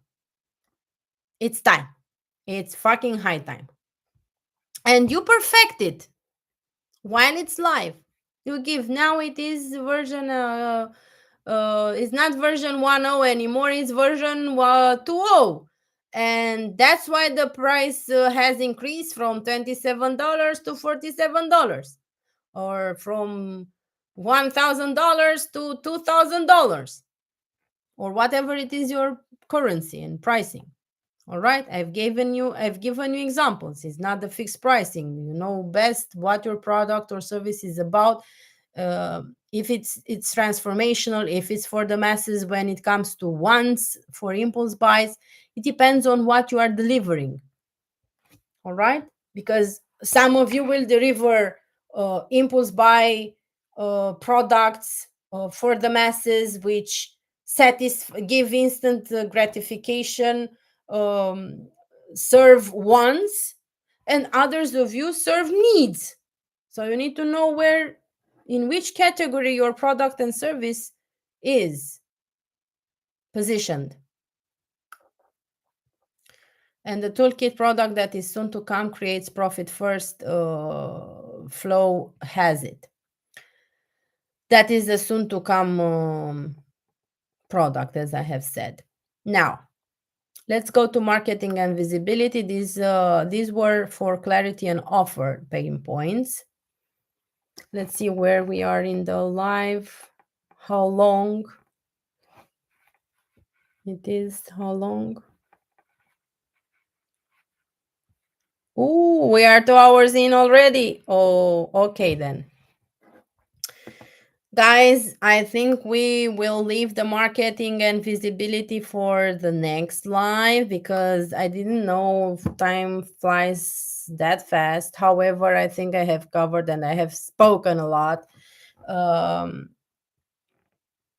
A: It's time. It's fucking high time. And you perfect it while it's live. You give now it is version it's not version 1.0 anymore, it's version 2.0. And that's why the price has increased from $27 to $47, or from $1,000 to $2,000, or whatever it is your currency and pricing. All right, I've given you examples. It's not the fixed pricing. You know best what your product or service is about. If it's transformational, if it's for the masses, when it comes to wants for impulse buys, it depends on what you are delivering. All right, because some of you will deliver impulse buy products for the masses, which give instant gratification, um, serve wants, and others of you serve needs. So you need to know in which category your product and service is positioned. And the toolkit product that is soon to come creates profit first. Flow has it. That is the soon to come product, as I have said. Now, let's go to marketing and visibility. These were for clarity and offer pain points. Let's see where we are in the live. How long it is? How long? Oh, we are 2 hours in already. Oh, okay then. Guys, I think we will leave the marketing and visibility for the next live, because I didn't know if time flies that fast. However, I think I have covered and I have spoken a lot.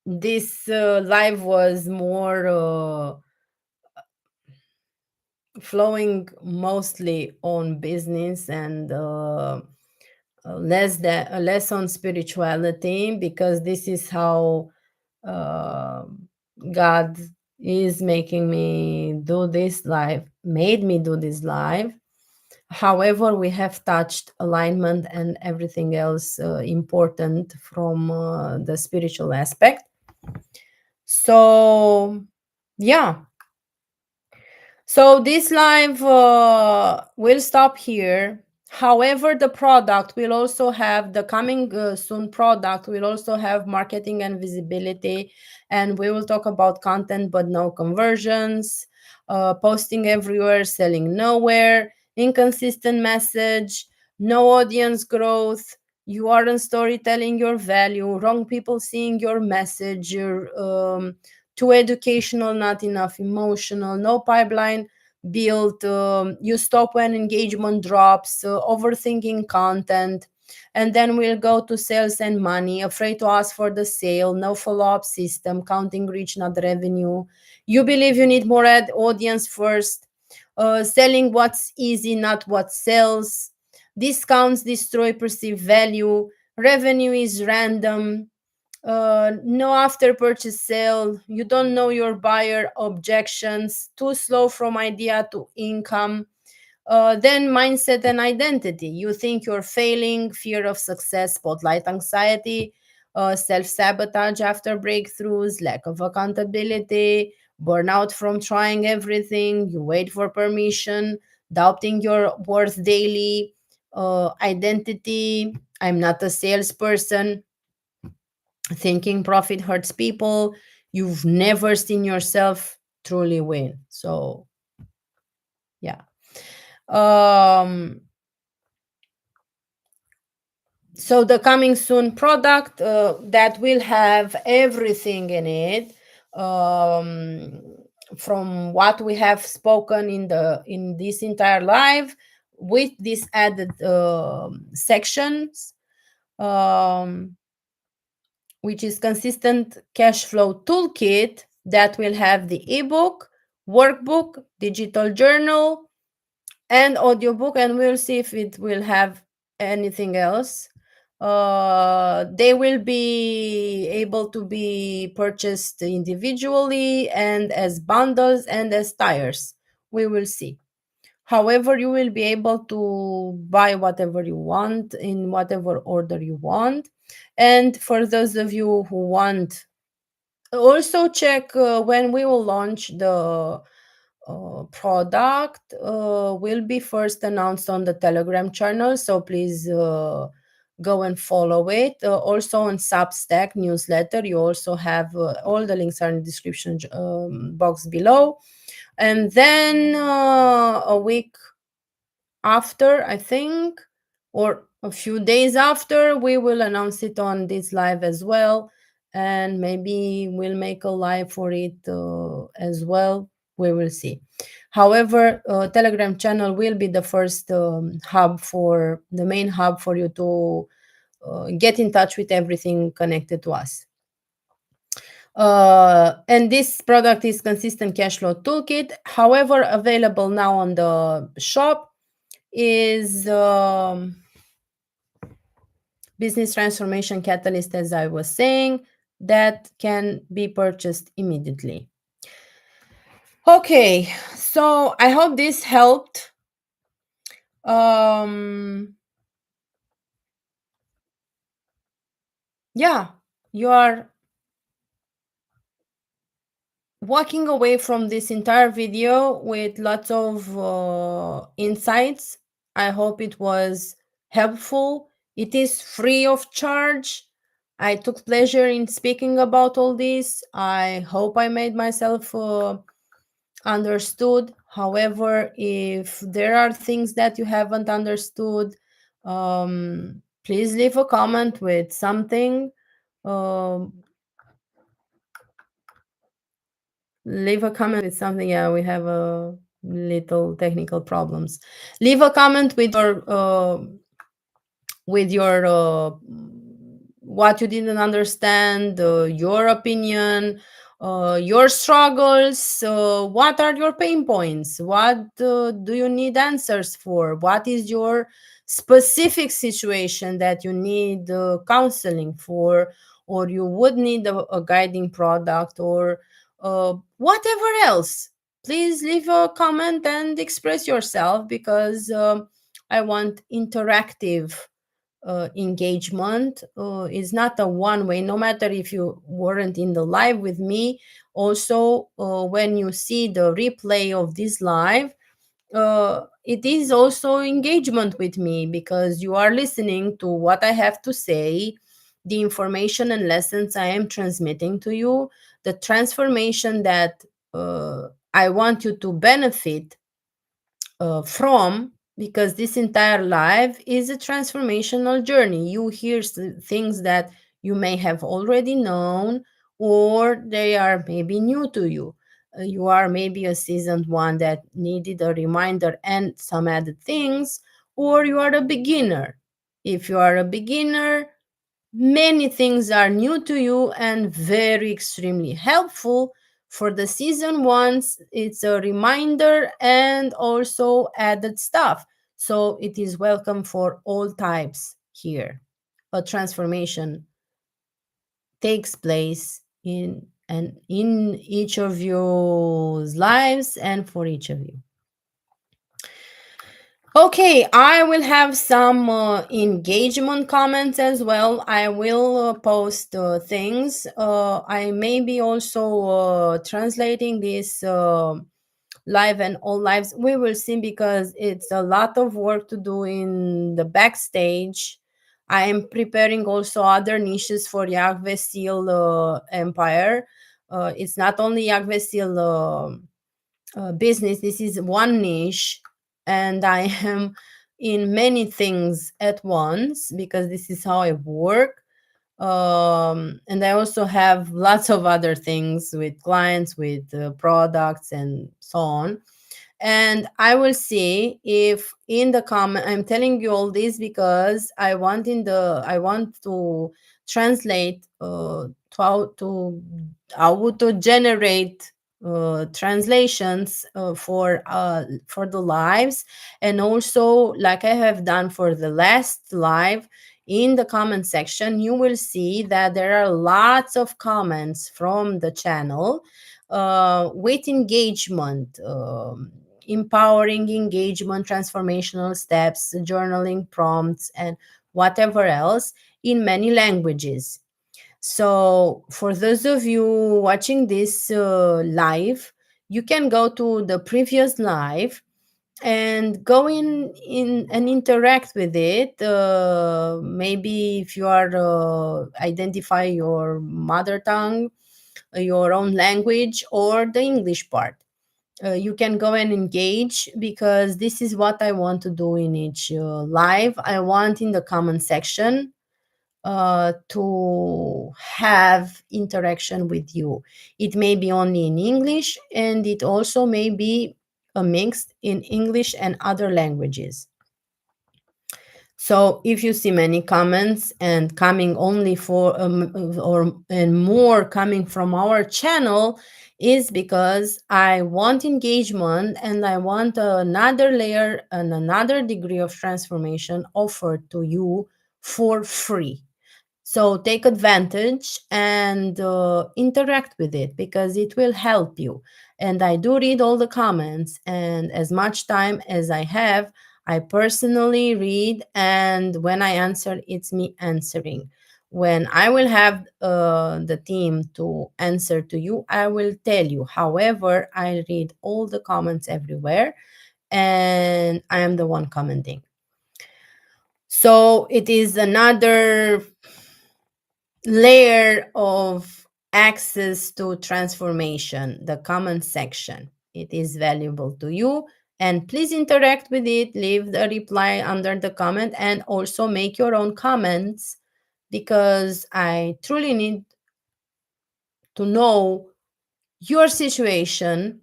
A: This live was more flowing mostly on business and less on spirituality, because this is how God is making me do this live, made me do this live. However, we have touched alignment and everything else important from the spiritual aspect. So yeah, so this live will stop here. However, the product will also have the coming soon product will also have marketing and visibility, and we will talk about content but no conversions, posting everywhere, selling nowhere, inconsistent message, no audience growth. You aren't storytelling your value, wrong people seeing your message, too educational, not enough emotional, no pipeline built, you stop when engagement drops, overthinking content. And then we'll go to sales and money, afraid to ask for the sale, no follow-up system, counting reach, not revenue. You believe you need more ad audience first, selling what's easy, not what sells. Discounts destroy perceived value. Revenue is random. No after purchase sale. You don't know your buyer objections. Too slow from idea to income. Then mindset and identity. You think you're failing, fear of success, spotlight anxiety, self-sabotage after breakthroughs, lack of accountability, burnout from trying everything. You wait for permission, doubting your worth daily, identity. I'm not a salesperson, thinking profit hurts people. You've never seen yourself truly win. So yeah. So the coming soon product that will have everything in it, from what we have spoken in this entire live, with these added sections, which is consistent cash flow toolkit that will have the ebook, workbook, digital journal, and audiobook, and we'll see if it will have anything else. They will be able to be purchased individually and as bundles and as tires. We will see. However, you will be able to buy whatever you want in whatever order you want. And for those of you who want, also check when we will launch the product will be first announced on the Telegram channel. So please go and follow it. Also on Substack newsletter, you also have all the links are in the description box below. And then a week after, I think, or a few days after, we will announce it on this live as well. And maybe we'll make a live for it as well. We will see. However, Telegram channel will be the first hub for the main hub for you to get in touch with everything connected to us. And this product is Consistent Cash Flow Toolkit. However, available now on the shop is Business Transformation Catalyst, as I was saying, that can be purchased immediately. Okay, so I hope this helped. Yeah, you are walking away from this entire video with lots of insights. I hope it was helpful. It is free of charge. I took pleasure in speaking about all this. I hope I made myself understood. However, if there are things that you haven't understood, please leave a comment with something. Leave a comment with something. Yeah, we have a little technical problems. Leave a comment with your what you didn't understand, your opinion, your struggles. What are your pain points? What do you need answers for? What is your specific situation that you need counseling for, or you would need a guiding product, or whatever else? Please leave a comment and express yourself, because I want interactive engagement. Is not a one way, no matter if you weren't in the live with me. Also, when you see the replay of this live, it is also engagement with me, because you are listening to what I have to say, the information and lessons I am transmitting to you, the transformation that I want you to benefit from, because this entire life is a transformational journey. You hear things that you may have already known, or they are maybe new to you. You are maybe a seasoned one that needed a reminder and some added things, or you are a beginner. If you are a beginner, many things are new to you and very extremely helpful. For the season ones, it's a reminder and also added stuff. So it is welcome for all types here. A transformation takes place in each of your lives and for each of you. Okay, I will have some engagement comments as well. I will post things. I may be also translating this live and all lives. We will see, because it's a lot of work to do in the backstage. I am preparing also other niches for Yahweh Seal Empire. It's not only Yahweh Seal business. This is one niche, and I am in many things at once, because this is how I work. And I also have lots of other things with clients, with products, and so on. And I will see if in the comment, I'm telling you all this because I want to translate to how to generate translations for the lives. And also, like I have done for the last live, in the comment section you will see that there are lots of comments from the channel with engagement, empowering engagement, transformational steps, journaling prompts, and whatever else in many languages. So, for those of you watching this live, you can go to the previous live and go in and interact with it. Maybe if you are identify your mother tongue, your own language, or the English part. You can go and engage, because this is what I want to do in each live. I want in the comment section to have interaction with you. It may be only in English, and it also may be a mix in English and other languages. So if you see many comments and coming only for or and more coming from our channel, is because I want engagement and I want another layer and another degree of transformation offered to you for free. So take advantage and interact with it, because it will help you. And I do read all the comments, and as much time as I have, I personally read. And when I answer, it's me answering. When I will have the team to answer to you, I will tell you. However, I read all the comments everywhere, and I am the one commenting. So it is another layer of access to transformation, the comment section. It is valuable to you, and please interact with it. Leave the reply under the comment, and also make your own comments, because I truly need to know your situation,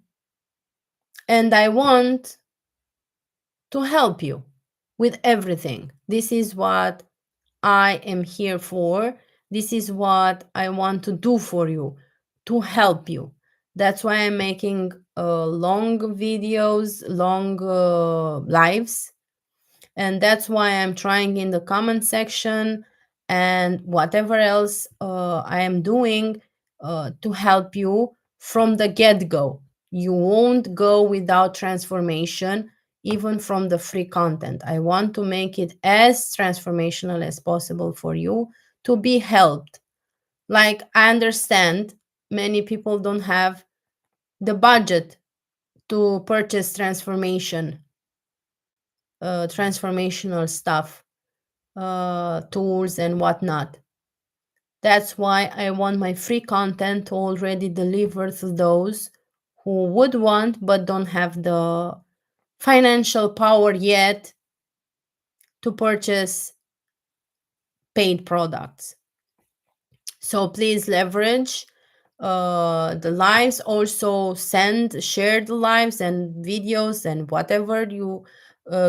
A: and I want to help you with everything. This is what I am here for. This is what I want to do for you, to help you. That's why I'm making long videos, long lives. And that's why I'm trying in the comment section and whatever else I am doing to help you from the get go. You won't go without transformation, even from the free content. I want to make it as transformational as possible for you to be helped. Like, I understand many people don't have the budget to purchase transformational stuff, tools, and whatnot. That's why I want my free content to already deliver to those who would want but don't have the financial power yet to purchase paid products. So please leverage the lives. Also share the lives and videos and whatever you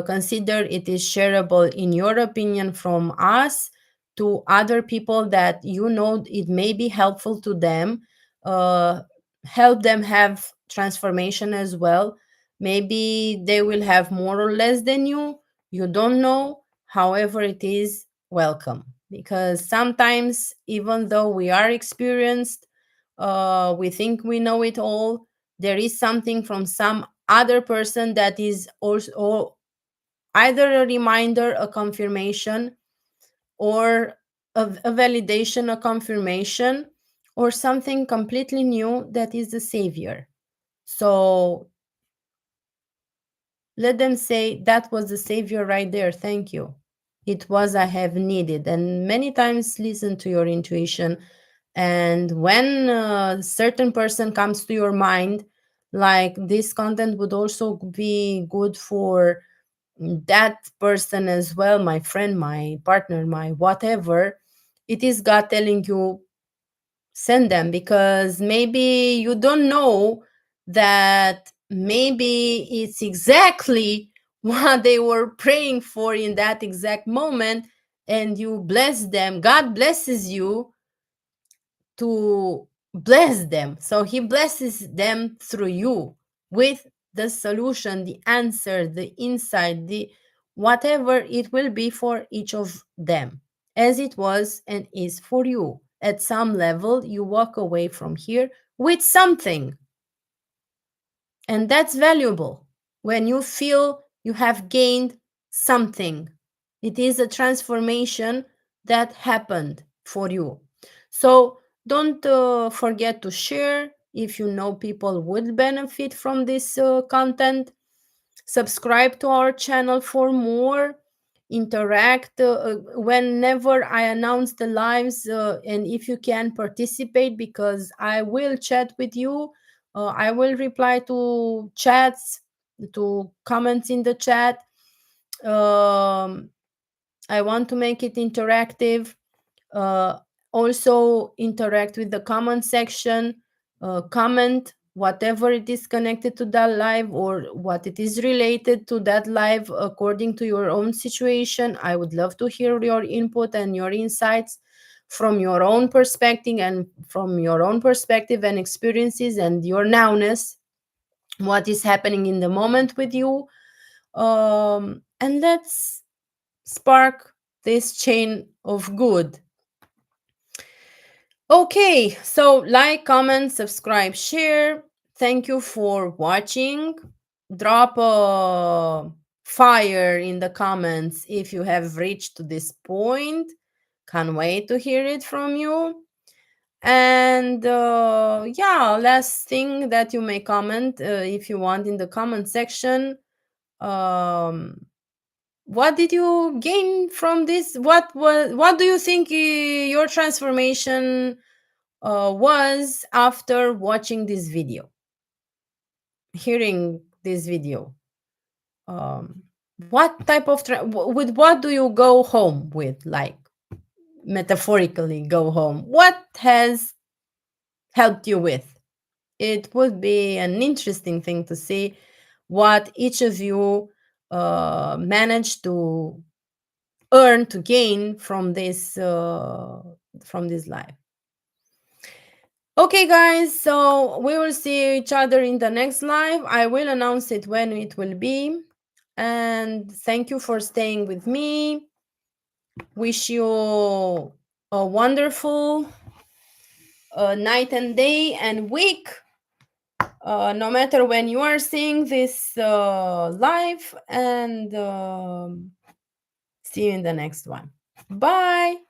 A: consider it is shareable in your opinion from us to other people that you know it may be helpful to them. uh, Help them have transformation as well. Maybe they will have more or less than you don't know. However it is, welcome, because sometimes, even though we are experienced, we think we know it all, there is something from some other person that is also either a reminder, a confirmation, or a validation, a confirmation, or something completely new that is the savior. So let them say, that was the savior right there, thank you. It was I have needed. And many times listen to your intuition. And when a certain person comes to your mind, like this content would also be good for that person as well, my friend, my partner, my whatever, it is God telling you, send them, because maybe you don't know that maybe it's exactly what they were praying for in that exact moment, and you bless them. God blesses you to bless them. So he blesses them through you with the solution, the answer, the insight, the whatever it will be for each of them, as it was and is for you. At some level, you walk away from here with something, and that's valuable when you feel you have gained something. It is a transformation that happened for you. So don't forget to share if you know people would benefit from this content. Subscribe to our channel for more. Interact whenever I announce the lives, and if you can participate, because I will chat with you. I will reply to chats, to comments in the chat. um, I want to make it interactive. uh, Also interact with the comment section. Comment whatever it is connected to that live, or what it is related to that live according to your own situation. I would love to hear your input and your insights from your own perspective, and from your own perspective and experiences and your nowness, what is happening in the moment with you. And let's spark this chain of good. Okay, so like, comment, subscribe, share. Thank you for watching. Drop a fire in the comments if you have reached to this point. Can't wait to hear it from you. And yeah, last thing that you may comment, if you want, in the comment section. Um, what did you gain from this? What do you think your transformation was after watching this video, hearing this video? um what type of with what do you go home with, like metaphorically go home? What has helped you with? It would be an interesting thing to see what each of you managed to earn, to gain from this life. Okay, guys, so we will see each other in the next live. I will announce it when it will be. And thank you for staying with me. Wish you a wonderful night and day and week, no matter when you are seeing this live. And see you in the next one. Bye.